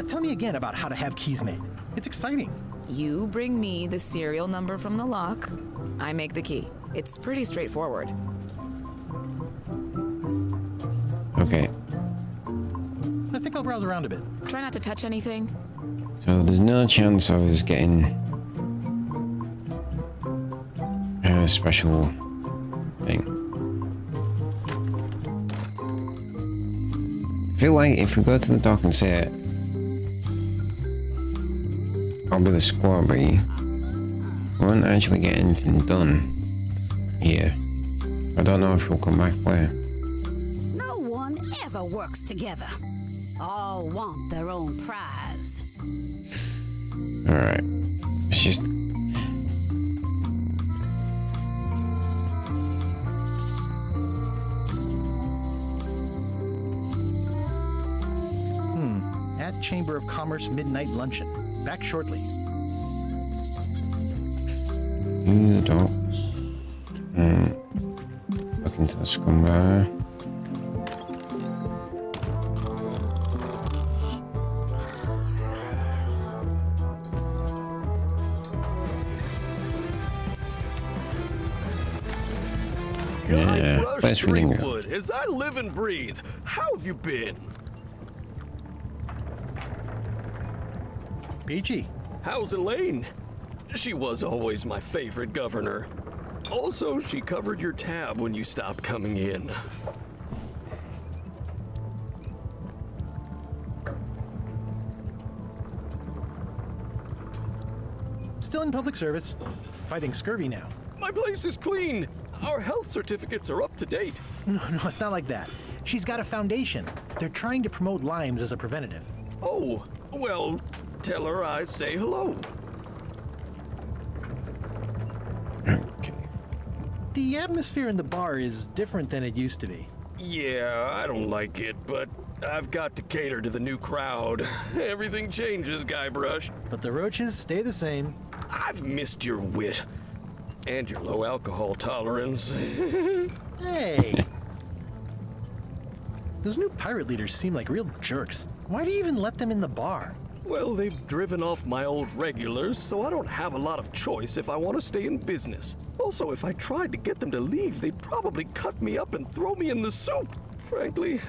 Tell me again about how to have keys made. It's exciting. You bring me the serial number from the lock. I make the key. It's pretty straightforward. Okay. I think I'll browse around a bit. Try not to touch anything. So there's no chance of us getting a special thing. I feel like if we go to the dock and say it, I'll be the squabby, we won't actually get anything done here. I don't know if we'll come back where. No one ever works together. All want their own prize. Alright. It's just... At Chamber of Commerce Midnight Luncheon. Back shortly. In the docks. Look into the scum bar. Yeah, that's really good. As I live and breathe, how have you been? Peachy. How's Elaine? She was always my favorite governor. Also, she covered your tab when you stopped coming in. Still in public service. Fighting scurvy now. My place is clean. Our health certificates are up to date. No, it's not like that. She's got a foundation. They're trying to promote Lyme's as a preventative. Oh, well, tell her I say hello. Okay. The atmosphere in the bar is different than it used to be. Yeah, I don't like it, but I've got to cater to the new crowd. Everything changes, Guybrush. But the roaches stay the same. I've missed your wit. And your low alcohol tolerance. Hey! Those new pirate leaders seem like real jerks. Why do you even let them in the bar? Well, they've driven off my old regulars, so I don't have a lot of choice if I want to stay in business. Also, if I tried to get them to leave, they'd probably cut me up and throw me in the soup. Frankly,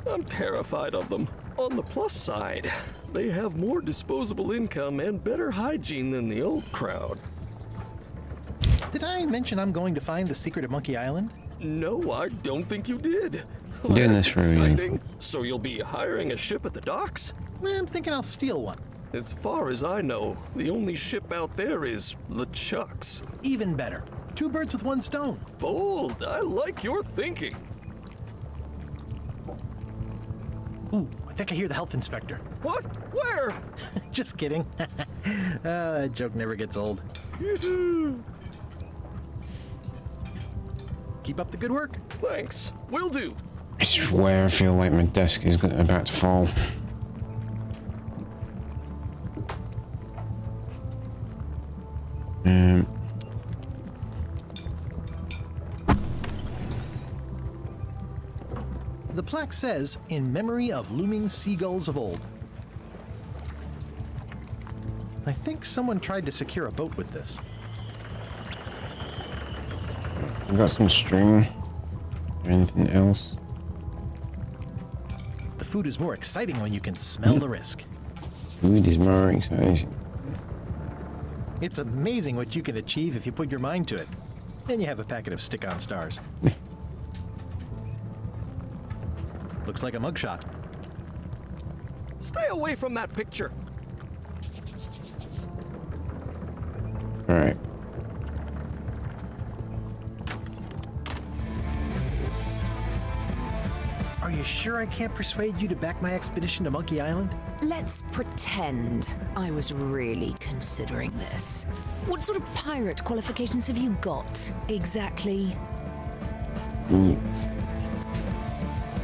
I'm terrified of them. On the plus side, they have more disposable income and better hygiene than the old crowd. Did I mention I'm going to find the secret of Monkey Island? No, I don't think you did. I'm doing this for a reason. Exciting. So you'll be hiring a ship at the docks? I'm thinking I'll steal one. As far as I know, the only ship out there is LeChuck's. Even better. 2 birds with 1 stone. Bold. I like your thinking. Ooh, I think I hear the health inspector. What? Where? Just kidding. That joke never gets old. Keep up the good work. Thanks. Will do. I swear I feel like my desk is about to fall. The plaque says, "In memory of looming seagulls of old." I think someone tried to secure a boat with this. I got some string. Anything else? The food is more exciting when you can smell the risk. Food is more exciting. It's amazing what you can achieve if you put your mind to it. And you have a packet of stick-on stars. Looks like a mugshot. Stay away from that picture. All right. Are you sure I can't persuade you to back my expedition to Monkey Island? Let's pretend I was really considering this. What sort of pirate qualifications have you got, exactly?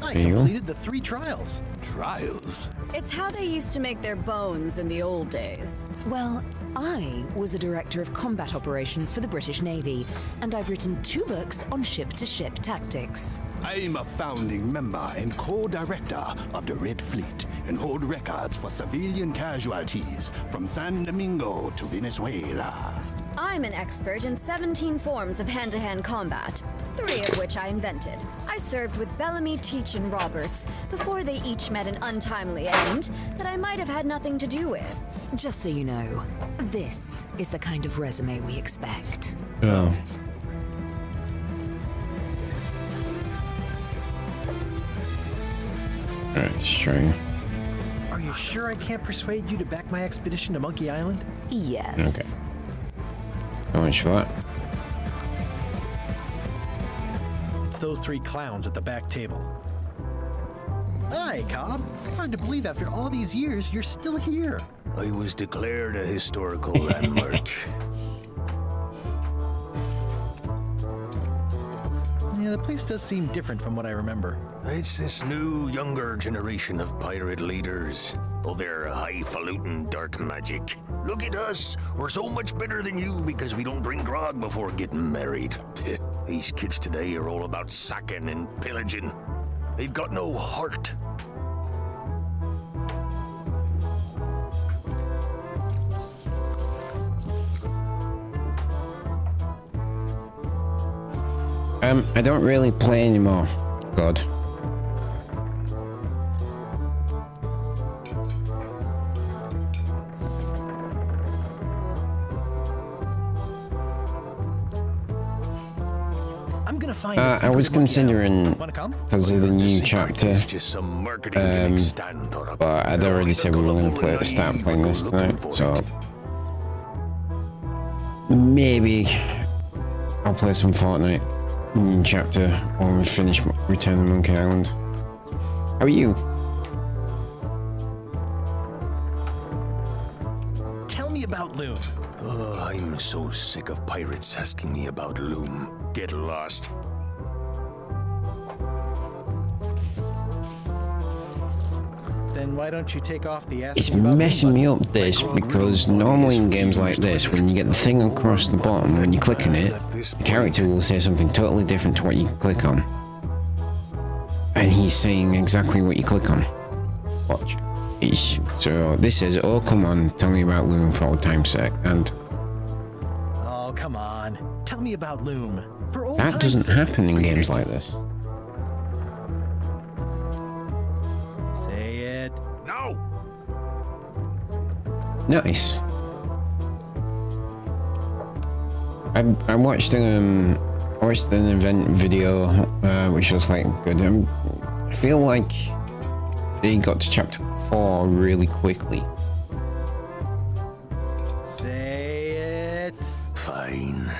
I I completed the 3 trials. Trials? It's how they used to make their bones in the old days. Well, I was a director of combat operations for the British Navy, and I've written 2 books on ship-to-ship tactics. I'm a founding member and co-director of the Red Fleet and hold records for civilian casualties from San Domingo to Venezuela. I'm an expert in 17 forms of hand-to-hand combat, 3 of which I invented. I served with Bellamy, Teach, and Roberts before they each met an untimely end that I might have had nothing to do with. Just so you know, this is the kind of resume we expect. Oh. Alright, string. Are you sure I can't persuade you to back my expedition to Monkey Island? Yes. Okay. How much for that? It's those 3 clowns at the back table. Hi, Cobb. Hard to believe after all these years you're still here. I was declared a historical landmark. Yeah, the place does seem different from what I remember. It's this new, younger generation of pirate leaders. Oh, they're highfalutin dark magic. Look at us. We're so much better than you because we don't drink grog before getting married. These kids today are all about sacking and pillaging. They've got no heart. I don't really play anymore. God. I'm gonna find I was considering, because of the new chapter, but I'd already said we were going to start playing this tonight, so maybe I'll play some Fortnite chapter when we finish Return to Monkey Island. How are you? Tell me about Loom. Oh, I'm so sick of pirates asking me about Loom. Get lost. Then why don't you take off the ass? It's messing me up this, because normally in games like this, when you get the thing across the bottom, when you click on it, the character will say something totally different to what you click on. And he's saying exactly what you click on. Watch. So this says, oh come on, tell me about Loom for old time's sake, and oh come on, tell me about Loom for old that doesn't happen in games like this. Say it. No. Nice. I watched an event video which was like good. I feel like they got to chapter 4 really quickly. Say it. Fine.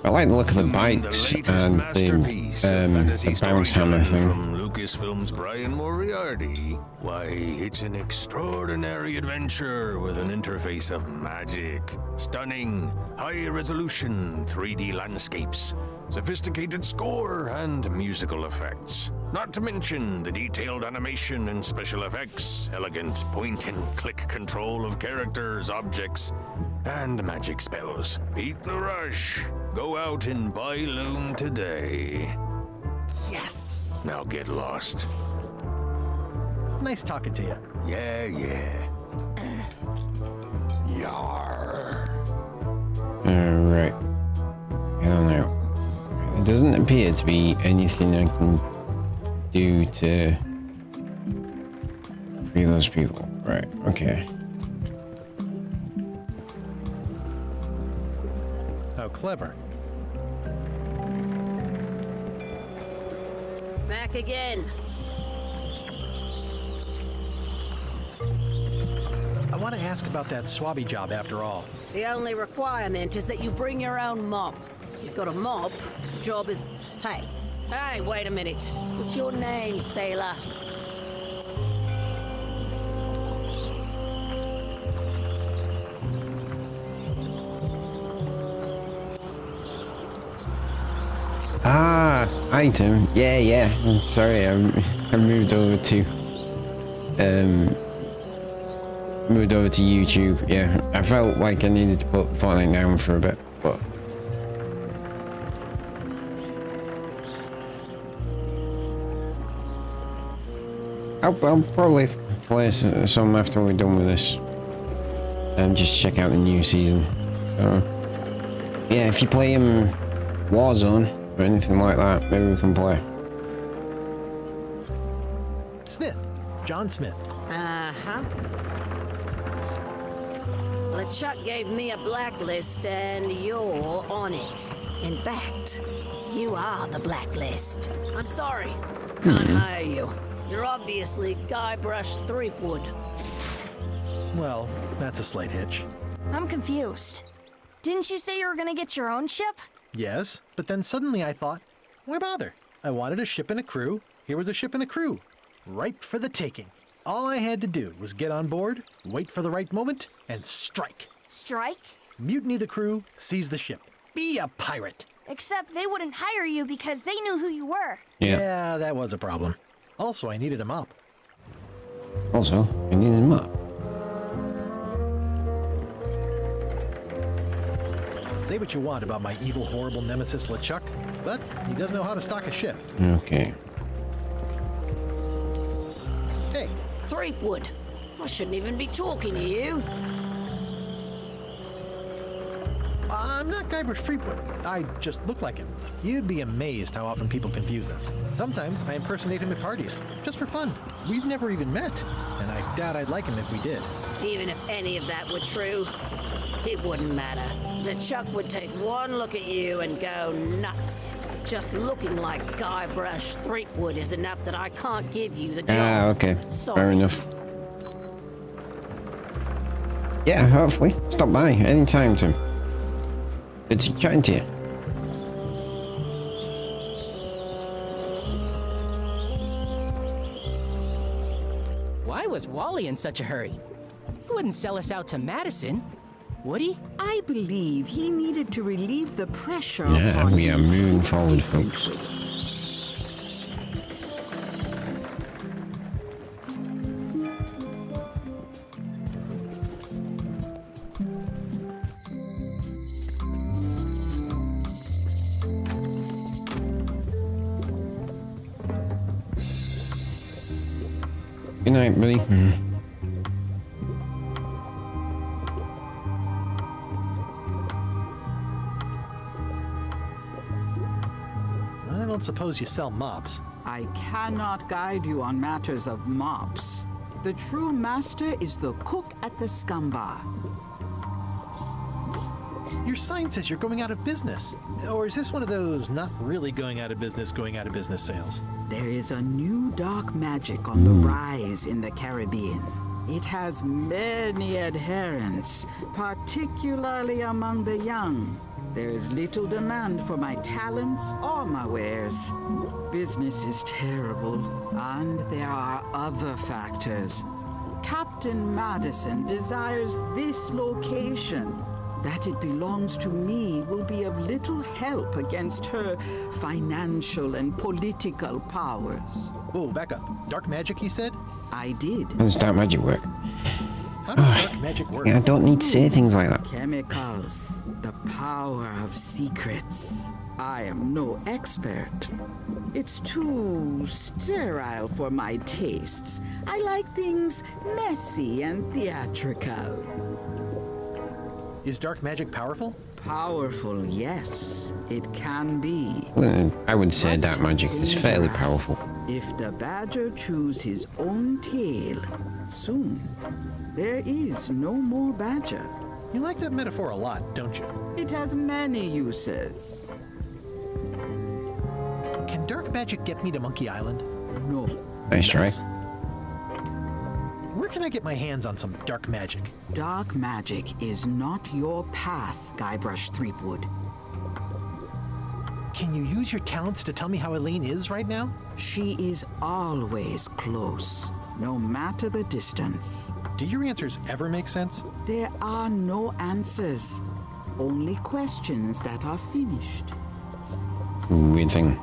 I like the look of the bikes and the bounce hammer thing. From Lucasfilm's Brian Moriarty. Why, it's an extraordinary adventure with an interface of magic. Stunning, high-resolution 3D landscapes, sophisticated score, and musical effects. Not to mention the detailed animation and special effects, elegant point-and-click control of characters, objects, and magic spells. Beat the rush. Go out and buy Loom today. Yes. Now get lost. Nice talking to you. Yeah. Yarr. Alright. I don't know. It doesn't appear to be anything I can do to free those people. Right, okay. How clever. Back again. I want to ask about that swabby job after all. The only requirement is that you bring your own mop. If you've got a mop, the job is... Hey, wait a minute. What's your name, sailor? Ah, item. Yeah. Sorry, I moved over to YouTube. Yeah, I felt like I needed to put Fortnite down for a bit, but I'll probably play some after we're done with this and just check out the new season. So yeah, if you play Warzone or anything like that, maybe we can play. Smith. John Smith. Uh-huh. LeChuck gave me a blacklist, and you're on it. In fact, you are the blacklist. I'm sorry. Can't hire you. You're obviously Guybrush Threepwood. Well, that's a slight hitch. I'm confused. Didn't you say you were gonna get your own ship? Yes, but then suddenly I thought, why bother? I wanted a ship and a crew. Here was a ship and a crew. Ripe for the taking. All I had to do was get on board, wait for the right moment, and strike. Strike? Mutiny the crew, seize the ship. Be a pirate. Except they wouldn't hire you because they knew who you were. Yeah, that was a problem. Also, I needed a mop. Also, I needed a mop. Say what you want about my evil, horrible nemesis LeChuck, but he does know how to stock a ship. Okay. Hey. Threepwood. I shouldn't even be talking to you. I'm not Guybrush Threepwood. I just look like him. You'd be amazed how often people confuse us. Sometimes I impersonate him at parties, just for fun. We've never even met, and I doubt I'd like him if we did. Even if any of that were true, it wouldn't matter. LeChuck would take one look at you and go nuts. Just looking like Guybrush Threepwood is enough that I can't give you the job. Ah, okay. Sorry. Fair enough. Yeah, hopefully. Stop by anytime, Tim. Good chatting to you. Why was Wally in such a hurry? He wouldn't sell us out to Madison, would he? I believe he needed to relieve the pressure. Yeah, we are moving forward, folks. Good night, buddy. I don't suppose you sell mops. I cannot guide you on matters of mops. The true master is the cook at the scum bar. Your sign says you're going out of business. Or is this one of those not really going out of business sales? There is a new dark magic on the rise in the Caribbean. It has many adherents, particularly among the young. There is little demand for my talents or my wares. Business is terrible, and there are other factors. Captain Madison desires this location. That it belongs to me will be of little help against her financial and political powers. Whoa, back up. Dark magic, you said? I did. How does dark magic work? How does dark magic work? Yeah, I don't need to say things like that. Chemicals, the power of secrets. I am no expert. It's too sterile for my tastes. I like things messy and theatrical. Is dark magic powerful? Powerful, yes. It can be. Well, I would say dark magic is fairly powerful. If the badger chews his own tail, soon there is no more badger. You like that metaphor a lot, don't you? It has many uses. Can dark magic get me to Monkey Island? No. Nice try. Where can I get my hands on some dark magic? Dark magic is not your path, Guybrush Threepwood. Can you use your talents to tell me how Elaine is right now? She is always close, no matter the distance. Do your answers ever make sense? There are no answers, only questions that are finished. Weird thing.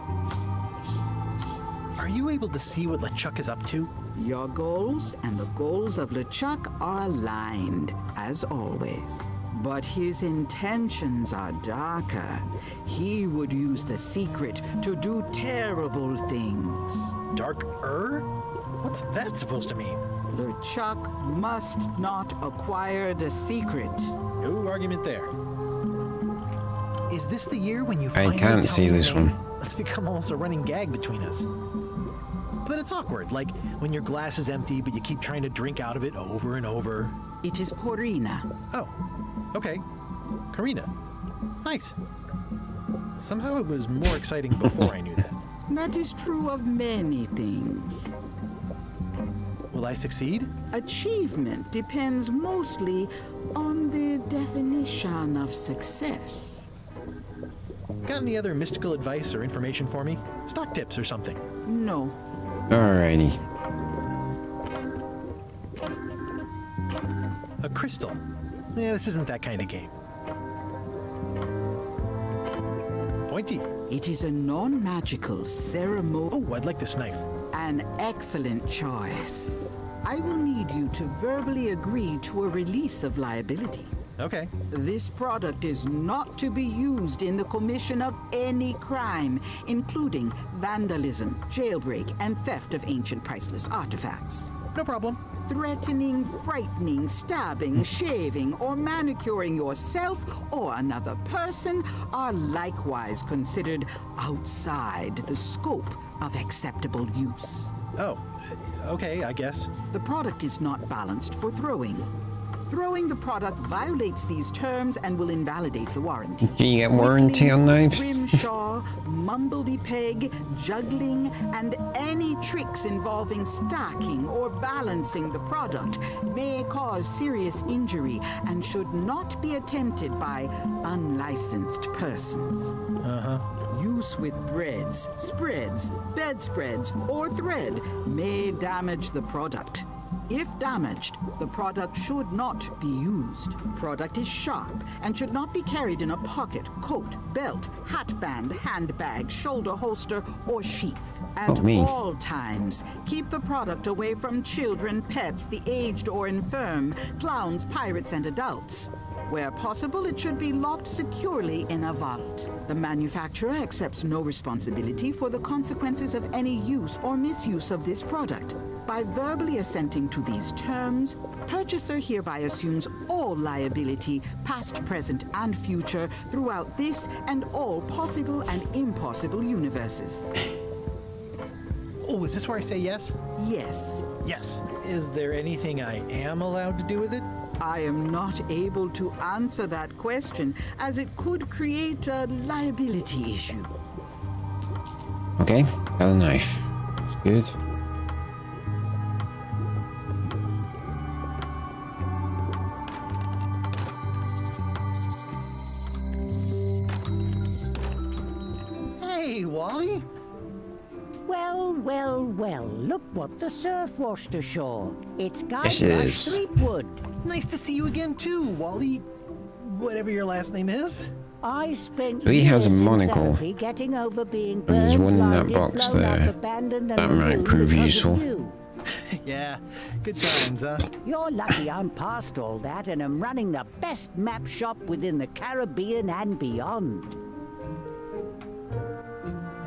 Are Are you able to see what LeChuck is up to? Your goals and the goals of LeChuck are aligned, as always. But his intentions are darker. He would use the secret to do terrible things. Darker? What's that supposed to mean? LeChuck must not acquire the secret. No argument there. Is this the year when you I finally can't tell see me your this name? one. It's become almost a running gag between us. But it's awkward, like when your glass is empty, but you keep trying to drink out of it over and over. It is Corina. Oh, okay. Karina. Nice. Somehow it was more exciting before I knew that. That is true of many things. Will I succeed? Achievement depends mostly on the definition of success. Got any other mystical advice or information for me? Stock tips or something? No. Alrighty. A crystal. Yeah, this isn't that kind of game. Pointy. It is a non-magical ceremony. Oh, I'd like this knife. An excellent choice. I will need you to verbally agree to a release of liability. Okay. This product is not to be used in the commission of any crime, including vandalism, jailbreak, and theft of ancient priceless artifacts. No problem. Threatening, frightening, stabbing, shaving, or manicuring yourself or another person are likewise considered outside the scope of acceptable use. Oh, okay, I guess. The product is not balanced for throwing. Throwing the product violates these terms and will invalidate the warranty. Can you get warranty on knives? Scrimshaw, mumbledy-peg, juggling, and any tricks involving stacking or balancing the product may cause serious injury and should not be attempted by unlicensed persons. Uh-huh. Use with breads, spreads, bedspreads, or thread may damage the product. If damaged, the product should not be used. Product is sharp and should not be carried in a pocket, coat, belt, hatband, handbag, shoulder holster, or sheath. At all times, keep the product away from children, pets, the aged or infirm, clowns, pirates, and adults. Where possible, it should be locked securely in a vault. The manufacturer accepts no responsibility for the consequences of any use or misuse of this product. By verbally assenting to these terms, purchaser hereby assumes all liability, past, present, and future, throughout this and all possible and impossible universes. Oh, is this where I say yes? Yes. Yes. Is there anything I am allowed to do with it? I am not able to answer that question, as it could create a liability issue. Okay, got a knife. That's good. Hey, Wally. Well, well, well, look what the surf washed ashore. It's Yes, it is. Threepwood. Nice to see you again, too, Wally. Whatever your last name is. I spent So he has a years in monocle. therapy getting over being And there's burned, one in that blinded, box blown up, there. abandoned, and That might removed prove because of useful. you. Yeah, good times, huh? You're lucky I'm past all that and am running the best map shop within the Caribbean and beyond.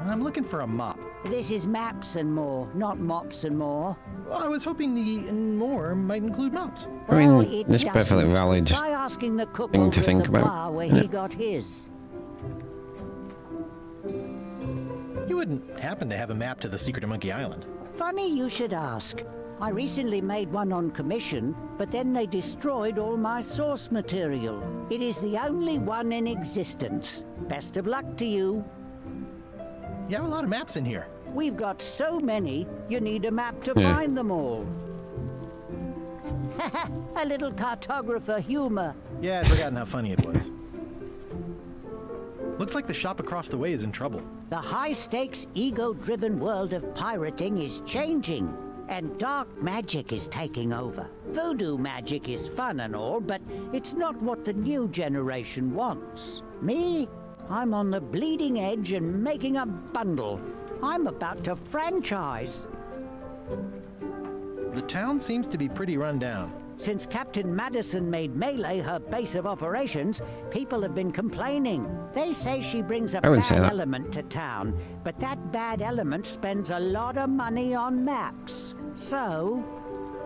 I'm looking for a mop. This is maps and more, not mops and more. Well, I was hoping the and more might include mops. I mean, Well, it this is perfectly doesn't. valid Try asking the cook thing over to at think the about, bar where isn't he it? got his. You wouldn't happen to have a map to the secret of Monkey Island. Funny you should ask. I recently made one on commission, but then they destroyed all my source material. It is the only one in existence. Best of luck to you. You have a lot of maps in here. We've got so many, you need a map to Yeah. find them all. A little cartographer humor. Yeah, I'd forgotten how funny it was. Looks like the shop across the way is in trouble. The high-stakes, ego-driven world of pirating is changing, and dark magic is taking over. Voodoo magic is fun and all, but it's not what the new generation wants. Me? I'm on the bleeding edge and making a bundle. I'm about to franchise. The town seems to be pretty run down. Since Captain Madison made Melee her base of operations, people have been complaining. They say she brings a I would bad say that. element to town, but that bad element spends a lot of money on maps. So,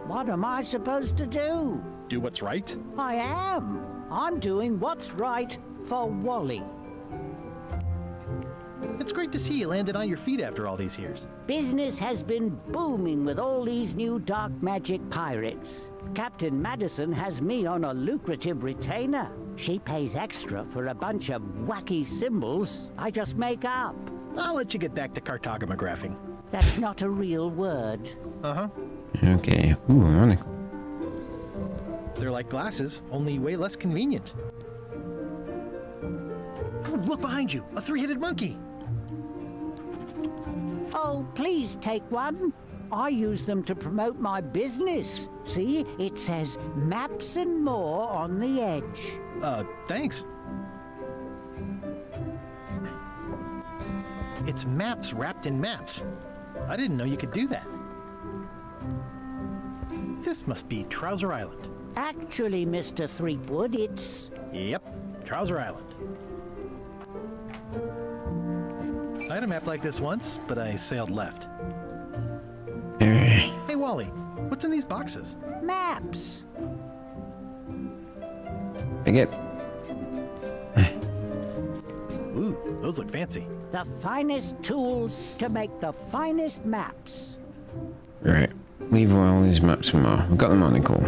what am I supposed to do? Do what's right? I am. I'm doing what's right for Wally. It's great to see you landed on your feet after all these years. Business has been booming with all these new dark magic pirates. Captain Madison has me on a lucrative retainer. She pays extra for a bunch of wacky symbols I just make up. I'll let you get back to cartographing. That's not a real word. Uh-huh. Okay. Ooh, a monocle. They're like glasses, only way less convenient. Oh, look behind you! A three-headed monkey! Oh, please take one. I use them to promote my business. See, it says maps and more on the edge. Thanks. It's maps wrapped in maps. I didn't know you could do that. This must be Trouser Island. Actually, Mr. Threepwood, it's... Yep, Trouser Island. I had a map like this once, but I sailed left. Hey, Wally, what's in these boxes? Maps. I get. Ooh, those look fancy. The finest tools to make the finest maps. Right. Leave all these maps and more. We've got the monocle.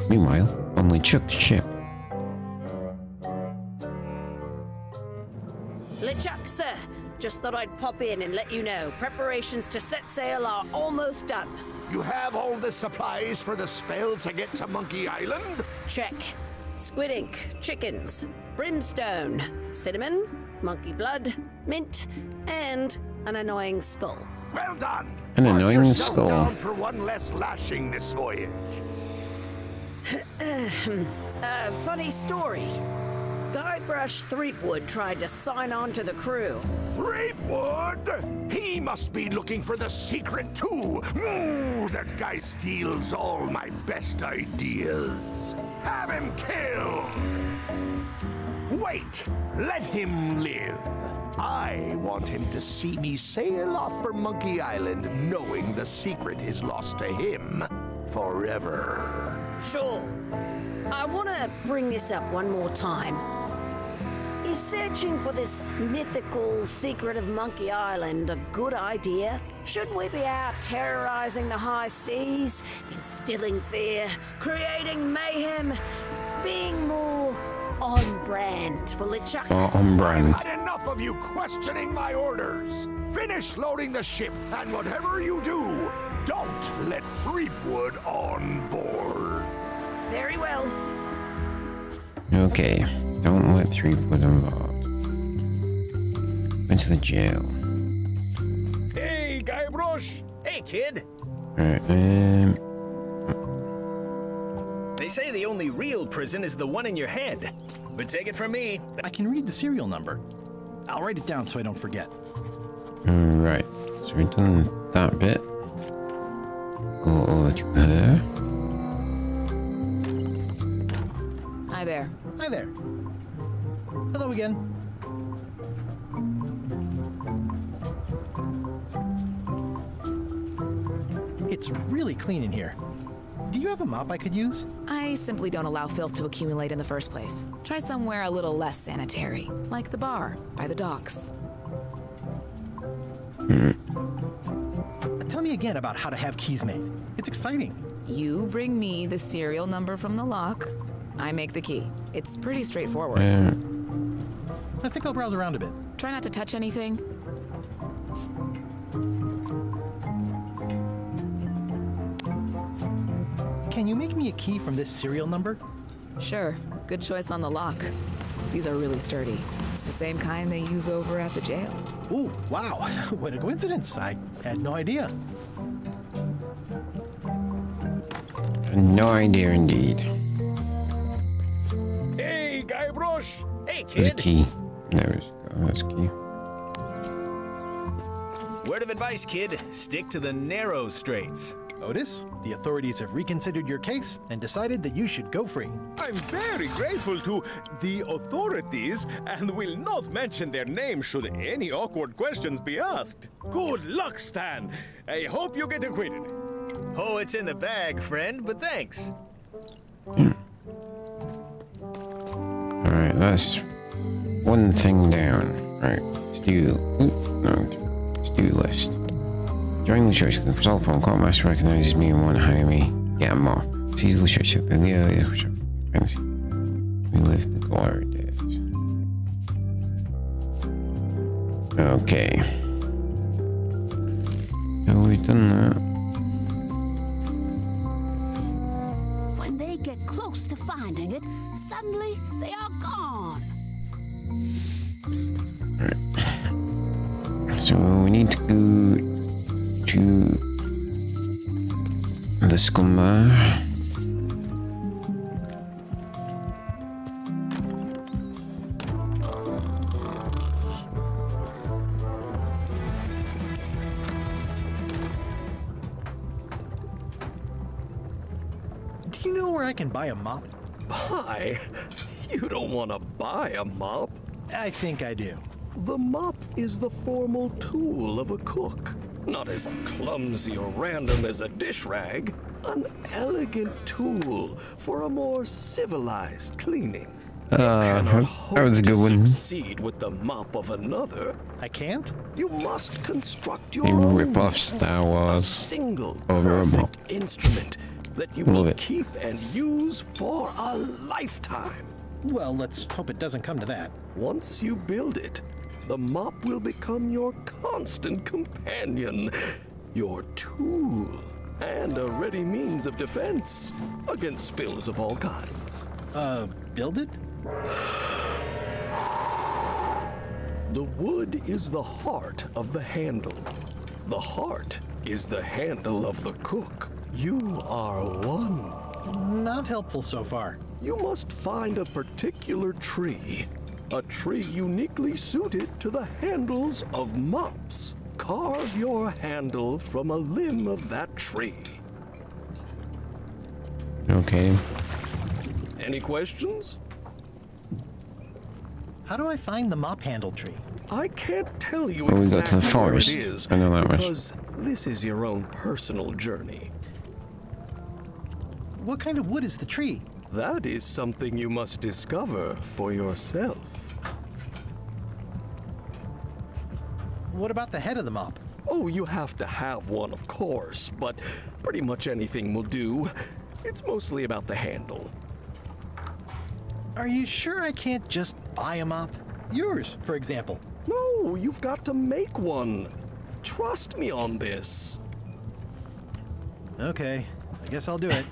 Meanwhile, only Chuck's ship. LeChuck, sir. Just thought I'd pop in and let you know. Preparations to set sail are almost done. You have all the supplies for the spell to get to Monkey Island? Check. Squid ink, chickens, brimstone, cinnamon, monkey blood, mint, and an annoying skull. Well done! An Mark annoying yourself skull. down for one less lashing this voyage. Funny story. Guybrush Threepwood tried to sign on to the crew. Threepwood? He must be looking for the secret too. That guy steals all my best ideas. Have him killed! Wait! Let him live. I want him to see me sail off for Monkey Island knowing the secret is lost to him forever. Sure. I want to bring this up one more time. Is searching for this mythical secret of Monkey Island a good idea? Shouldn't we be out terrorizing the high seas, instilling fear, creating mayhem, being more on brand for LeChuck? On brand. I've had enough of you questioning my orders. Finish loading the ship, and whatever you do, don't let Threepwood on board. Very well. Okay. Don't let Threepwood involved. Went to the jail. Hey, Guybrush! Hey, kid! Alright, They say the only real prison is the one in your head. But take it from me. I can read the serial number. I'll write it down so I don't forget. Right. So we've done that bit. Go over to her. Hi there. Hi there. Hello again. It's really clean in here. Do you have a mop I could use? I simply don't allow filth to accumulate in the first place. Try somewhere a little less sanitary, like the bar by the docks. Tell me again about how to have keys made. It's exciting. You bring me the serial number from the lock. I make the key. It's pretty straightforward. I think I'll browse around a bit. Try not to touch anything. Can you make me a key from this serial number? Sure. Good choice on the lock. These are really sturdy. It's the same kind they use over at the jail. Ooh, wow. What a coincidence. I had no idea. No idea indeed. Hey, Guybrush! Hey, There's a kid! key. There we go. that's key. Word of advice, kid. Stick to the narrow straits. Otis, the authorities have reconsidered your case and decided that you should go free. I'm very grateful to the authorities and will not mention their name should any awkward questions be asked. Good luck, Stan. I hope you get acquitted. Oh, it's in the bag, friend, but thanks. Alright, that's one thing down. Right, to-do list. During the church, the result upon court master recognizes me and won't hire me. Get him off. Sees the church at the fancy. We live the glory days. Okay. So we've done that. When they get close to finding it, suddenly they are gone. Right. So we need to go to the scumbag. Do you know where I can buy a mop? Buy? You don't want to buy a mop. I think I do. The mop is the formal tool of a cook. Not as clumsy or random as a dish rag. An elegant tool for a more civilized cleaning. That was a good one. Succeed with the mop of another. I can't? You must construct your They own. rip off Star Wars Single over a mop. perfect instrument that you Love will it. keep and use for a lifetime. Well, let's hope it doesn't come to that. Once you build it, the mop will become your constant companion, your tool, and a ready means of defense against spills of all kinds. Build it? The wood is the heart of the handle. The heart is the handle of the cook. You are one. Not helpful so far. You must find a particular tree. A tree uniquely suited to the handles of mops. Carve your handle from a limb of that tree. Okay. Any questions? How do I find the mop handle tree? I can't tell you Well, we go exactly to the forest. where it is, I know that much. because this is your own personal journey. What kind of wood is the tree? That is something you must discover for yourself. What about the head of the mop? Oh, you have to have one, of course, but pretty much anything will do. It's mostly about the handle. Are you sure I can't just buy a mop? Yours, for example. No, you've got to make one. Trust me on this. Okay, I guess I'll do it.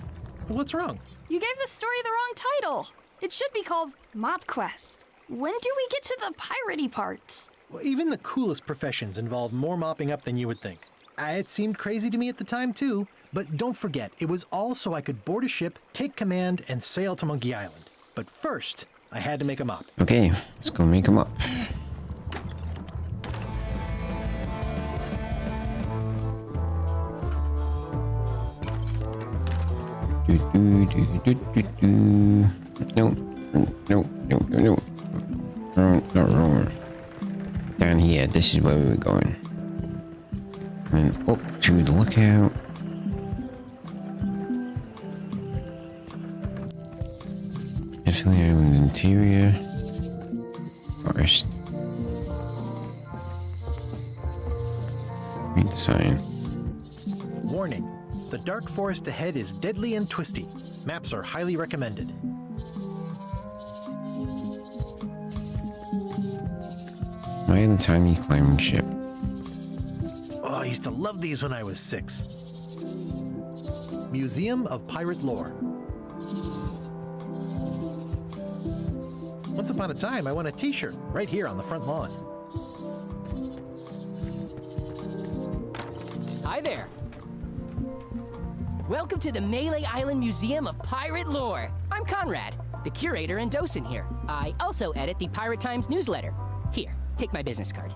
What's wrong? You gave the story the wrong title. It should be called Mop Quest. When do we get to the piratey parts? Well, even the coolest professions involve more mopping up than you would think. It seemed crazy to me at the time, too. But don't forget, it was all so I could board a ship, take command, and sail to Monkey Island. But first, I had to make a mop. Okay, let's go make them up. No. Wrong. Down here, this is where we were going. And up to the lookout. Definitely island interior. Forest. Read the sign. Warning. The dark forest ahead is deadly and twisty. Maps are highly recommended. By the tiny climbing ship. Oh, I used to love these when I was 6. Museum of Pirate Lore. Once upon a time, I won a t-shirt right here on the front lawn. Hi there. Welcome to the Melee Island Museum of Pirate Lore. I'm Conrad, the curator and docent here. I also edit the Pirate Times newsletter. Here, take my business card.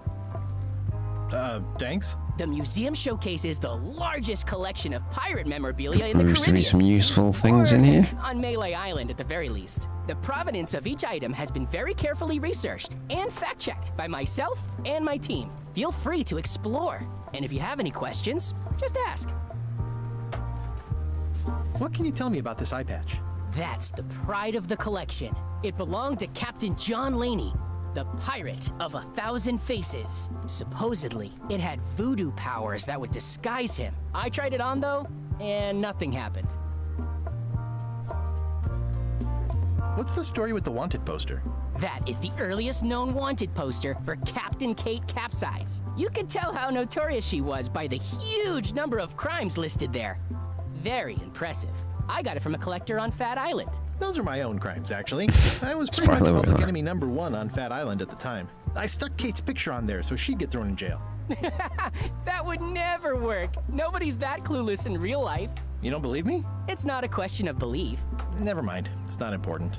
Thanks? The museum showcases the largest collection of pirate memorabilia in the Proves to be Caribbean. some useful things in here. On Melee Island, at the very least. The provenance of each item has been very carefully researched and fact-checked by myself and my team. Feel free to explore. And if you have any questions, just ask. What can you tell me about this eye patch? That's the pride of the collection. It belonged to Captain John Laney, the pirate of 1,000 faces. Supposedly, it had voodoo powers that would disguise him. I tried it on though, and nothing happened. What's the story with the wanted poster? That is the earliest known wanted poster for Captain Kate Capsize. You can tell how notorious she was by the huge number of crimes listed there. Very impressive. I got it from a collector on Fat Island. Those are my own crimes, actually. I was pretty much public enemy #1 on Fat Island at the time. I stuck Kate's picture on there so she'd get thrown in jail. That would never work. Nobody's that clueless in real life. You don't believe me? It's not a question of belief. Never mind. It's not important.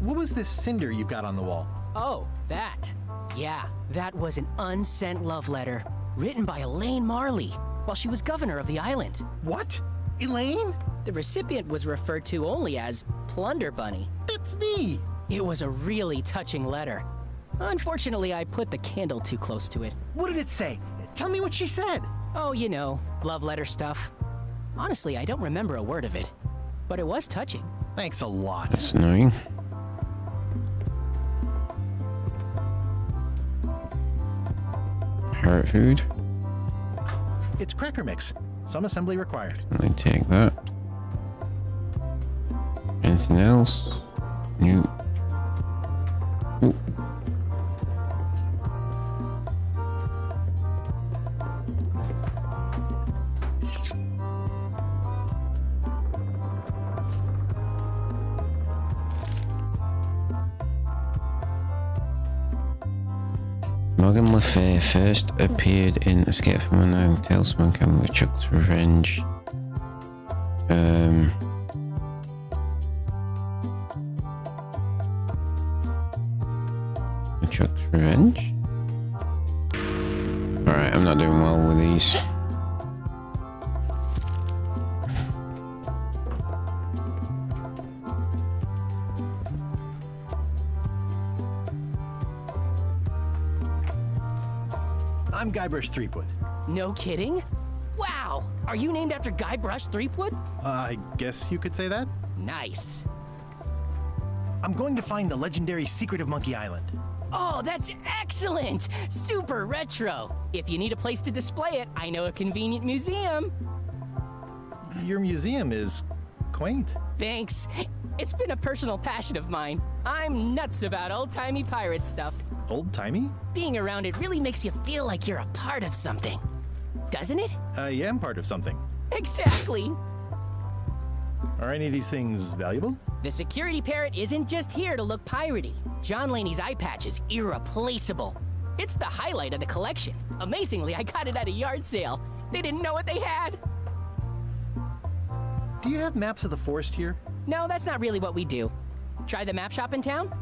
What was this cinder you've got on the wall? Oh, that. Yeah, that was an unsent love letter written by Elaine Marley while she was governor of the island. What? Elaine? The recipient was referred to only as Plunder Bunny. That's me! It was a really touching letter. Unfortunately, I put the candle too close to it. What did it say? Tell me what she said. Oh, you know, love letter stuff. Honestly, I don't remember a word of it, but it was touching. Thanks a lot. That's annoying. Parrot food. It's cracker mix. Some assembly required. Let me take that. Anything else? New. Ooh. Morgan Le Fay first appeared in Escape from Unknown, Tailsman Camel with Chuck's Revenge. Chuck's Revenge? Alright, I'm not doing well with these. I'm Guybrush Threepwood. No kidding? Wow! Are you named after Guybrush Threepwood? I guess you could say that. Nice. I'm going to find the legendary secret of Monkey Island. Oh, that's excellent! Super retro! If you need a place to display it, I know a convenient museum. Your museum is quaint. Thanks. It's been a personal passion of mine. I'm nuts about old-timey pirate stuff. Old-timey? Being around it really makes you feel like you're a part of something. Doesn't it? I am part of something. Exactly. Are any of these things valuable? The security parrot isn't just here to look piratey. John Laney's eye patch is irreplaceable. It's the highlight of the collection. Amazingly, I got it at a yard sale. They didn't know what they had. Do you have maps of the forest here? No, that's not really what we do. Try the map shop in town?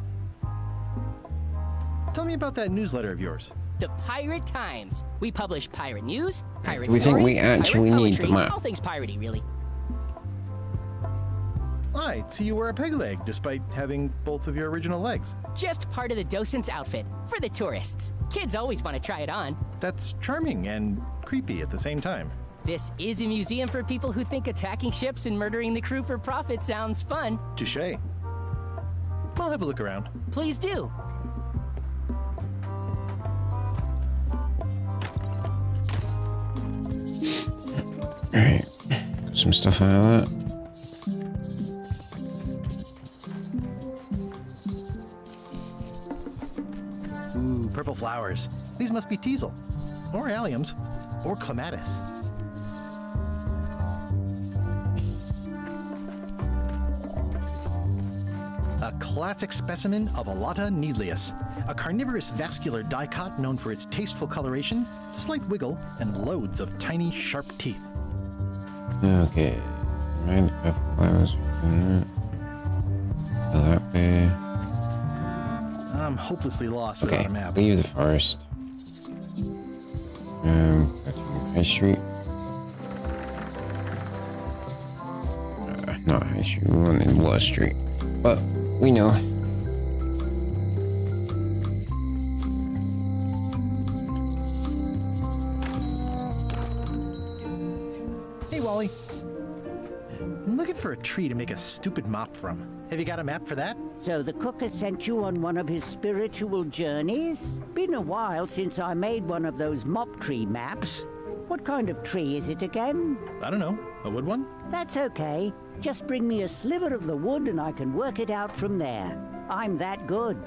Tell me about that newsletter of yours. The Pirate Times. We publish pirate news, pirate We think stories, we actually pirate need the poetry, map. all things piratey, really. I see you wear a peg leg, despite having both of your original legs. Just part of the docent's outfit, for the tourists. Kids always want to try it on. That's charming and creepy at the same time. This is a museum for people who think attacking ships and murdering the crew for profit sounds fun. Touché. I'll have a look around. Please do. Alright, got some stuff out of that. Ooh, purple flowers. These must be teasel, or alliums, or clematis. A classic specimen of Alata needleus, a carnivorous vascular dicot known for its tasteful coloration, slight wiggle, and loads of tiny, sharp teeth. Okay, right, the purple flowers. Go that way. I'm hopelessly lost Okay, without a map. leave the forest. Go to High Street. Not High Street, we want in Water Street. But we know. Hey, Wally. I'm looking for a tree to make a stupid mop from. Have you got a map for that? So the cook has sent you on one of his spiritual journeys? Been a while since I made one of those mop tree maps. What kind of tree is it again? I don't know. A wood one? That's okay. Just bring me a sliver of the wood and I can work it out from there. I'm that good.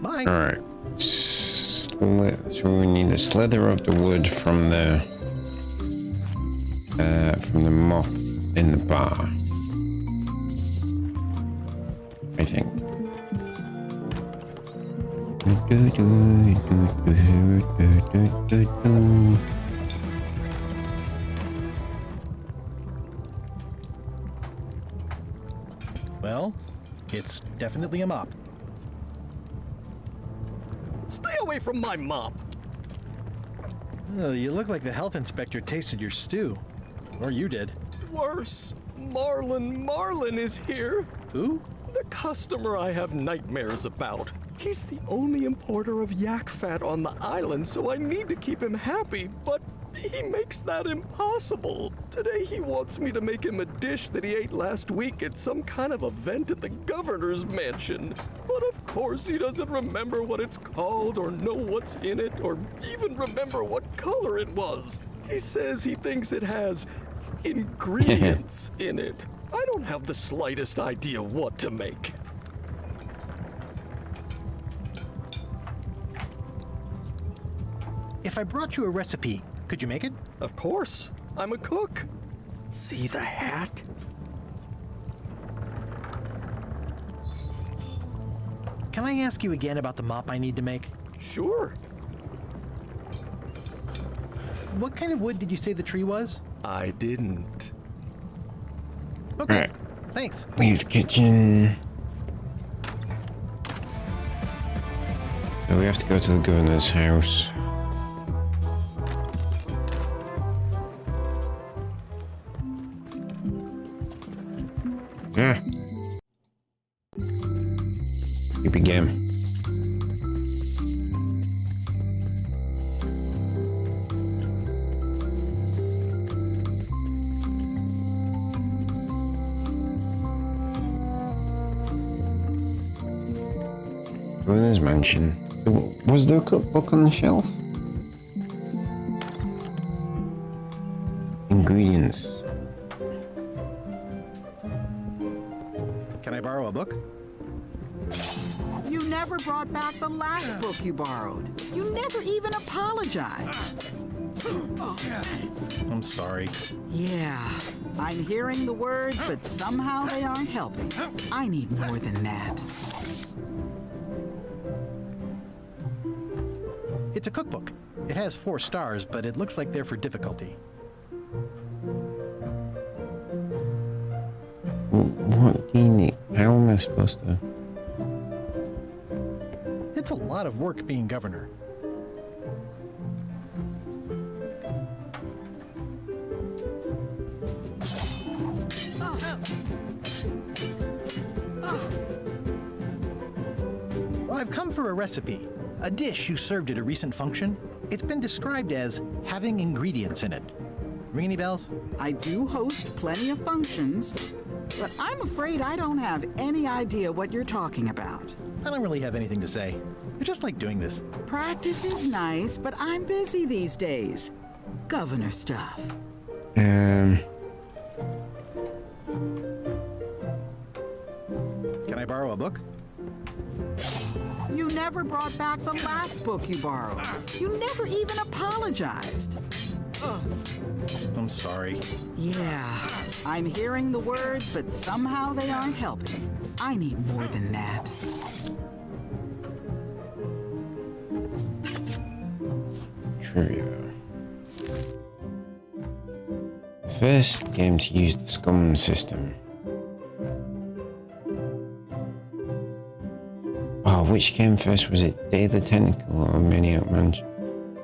Bye. Alright. So we need a slither of the wood from the mop in the bar. I think. Well, it's definitely a mop. Stay away from my mop. Oh, you look like the health inspector tasted your stew. Or you did. Worse, Marlin is here. Who? The customer I have nightmares about. He's the only importer of yak fat on the island, so I need to keep him happy, but he makes that impossible. Today he wants me to make him a dish that he ate last week at some kind of event at the governor's mansion. But of course he doesn't remember what it's called or know what's in it or even remember what color it was. He says he thinks it has ingredients in it. I don't have the slightest idea what to make. If I brought you a recipe, could you make it? Of course. I'm a cook. See the hat? Can I ask you again about the mop I need to make? Sure. What kind of wood did you say the tree was? I didn't. Okay, right. Thanks. Leave the kitchen. So we have to go to the governor's house. Yeah. You begin. Governor's mansion. Was there a cookbook on the shelf? Ingredients. Can I borrow a book? You never brought back the last book you borrowed. You never even apologized. I'm sorry. Yeah, I'm hearing the words, but somehow they aren't helping. I need more than that. It's a cookbook. It has 4 stars, but it looks like they're for difficulty. What do you need? How am I supposed to? It's a lot of work being governor. I've come for a recipe. A dish you served at a recent function. It's been described as having ingredients in it. Ring any bells? I do host plenty of functions, but I'm afraid I don't have any idea what you're talking about. I don't really have anything to say. I just like doing this. Practice is nice, but I'm busy these days. Governor stuff. Can I borrow a book? You never brought back the last book you borrowed. You never even apologized. I'm sorry. Yeah, I'm hearing the words, but somehow they aren't helping. I need more than that. Trivia. First game to use the SCUM system. which came first? Was it Day of the Tentacle or Maniac Mansion?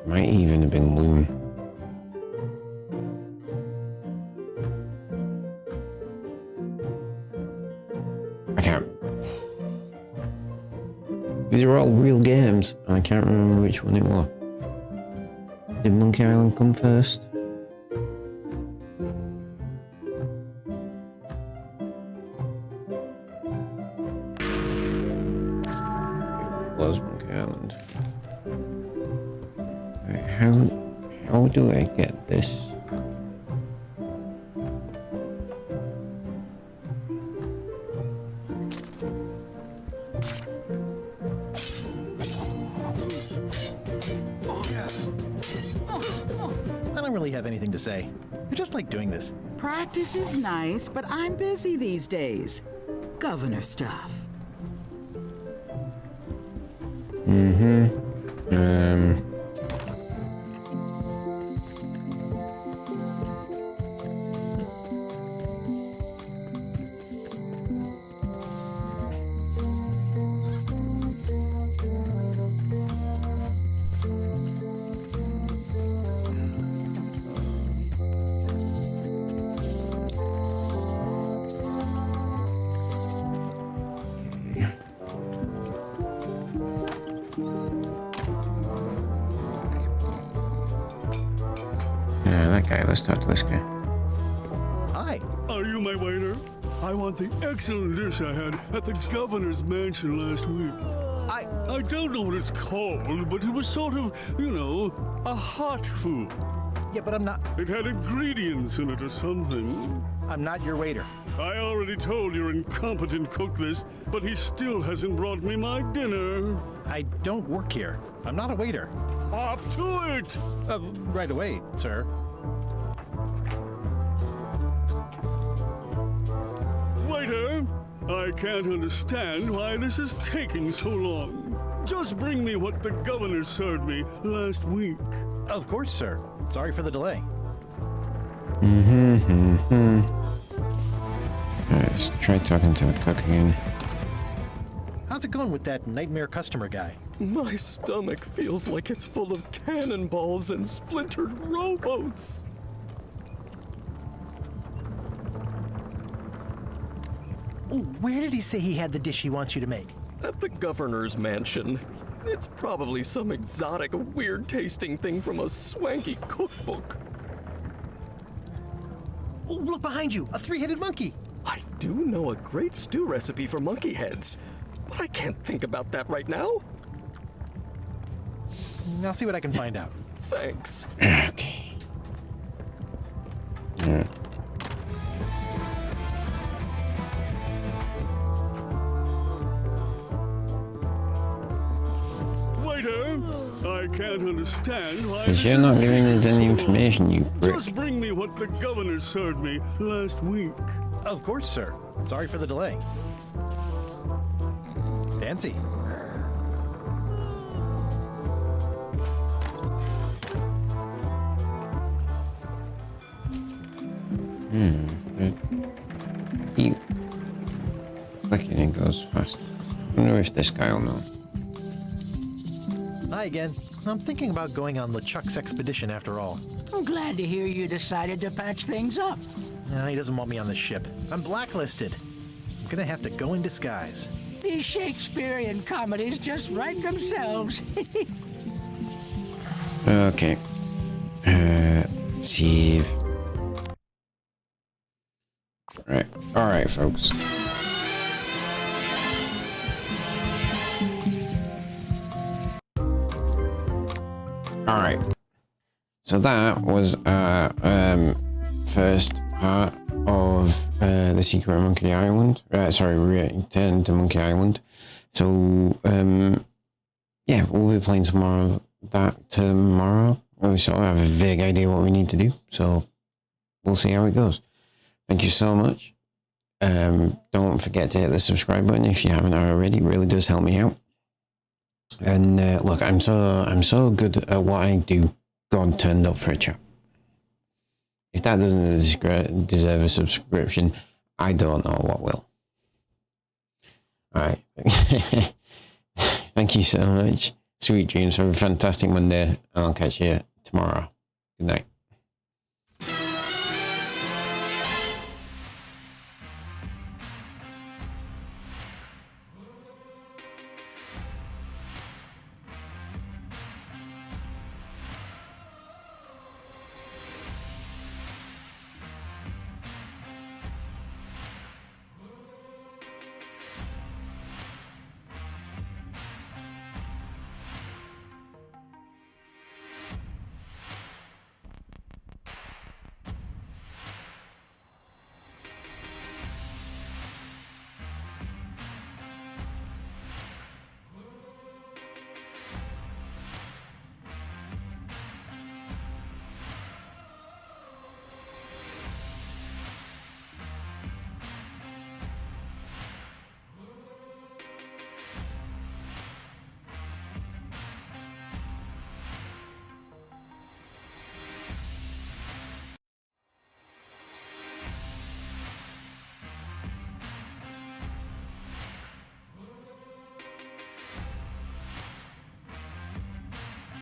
Might even have been Loom. I can't. These are all real games, and I can't remember which one it was. Did Monkey Island come first? It was Monkey Island. Right, how do I get this? I don't really have anything to say. I just like doing this. Practice is nice, but I'm busy these days. Governor stuff. That guy. Let's talk to this guy. Hi. Are you my waiter? I want the excellent dish I had at the governor's mansion last week. I don't know what it's called, but it was sort of, you know, a hot food. Yeah, but I'm not. It had ingredients in it or something. I'm not your waiter. I already told your incompetent cook this, but he still hasn't brought me my dinner. I don't work here. I'm not a waiter. Up to it! Right away, sir. Waiter, I can't understand why this is taking so long. Just bring me what the governor served me last week. Of course, sir. Sorry for the delay. Alright, let's try talking to the cook again. How's it going with that nightmare customer guy? My stomach feels like it's full of cannonballs and splintered rowboats. Where did he say he had the dish he wants you to make? At the governor's mansion. It's probably some exotic, weird-tasting thing from a swanky cookbook. Oh, look behind you! A three-headed monkey! I do know a great stew recipe for monkey heads, but I can't think about that right now. I'll see what I can find out. Thanks. Okay. Yeah. Waiter, I can't understand why. Because you're not giving us any information, you prick. Just bring me what the governor served me last week. Of course, sir. Sorry for the delay. Fancy. Keep clicking, it goes fast. I wonder if this guy will know. Hi again. I'm thinking about going on LeChuck's expedition after all. I'm glad to hear you decided to patch things up. No, he doesn't want me on the ship. I'm blacklisted. I'm gonna have to go in disguise. These Shakespearean comedies just write themselves. Okay. Let's see. Right. Alright, folks. Alright. So that was first part of The Secret of Monkey Island. Sorry, Return to Monkey Island. So, yeah, we'll be playing some more of that tomorrow. We sort of have a vague idea what we need to do. So, we'll see how it goes. Thank you so much. Don't forget to hit the subscribe button if you haven't already. It really does help me out. And look, I'm so good at what I do. God turned up for a chat. If that doesn't deserve a subscription, I don't know what will. All right. Thank you so much. Sweet dreams. Have a fantastic Monday. And I'll catch you tomorrow. Good night.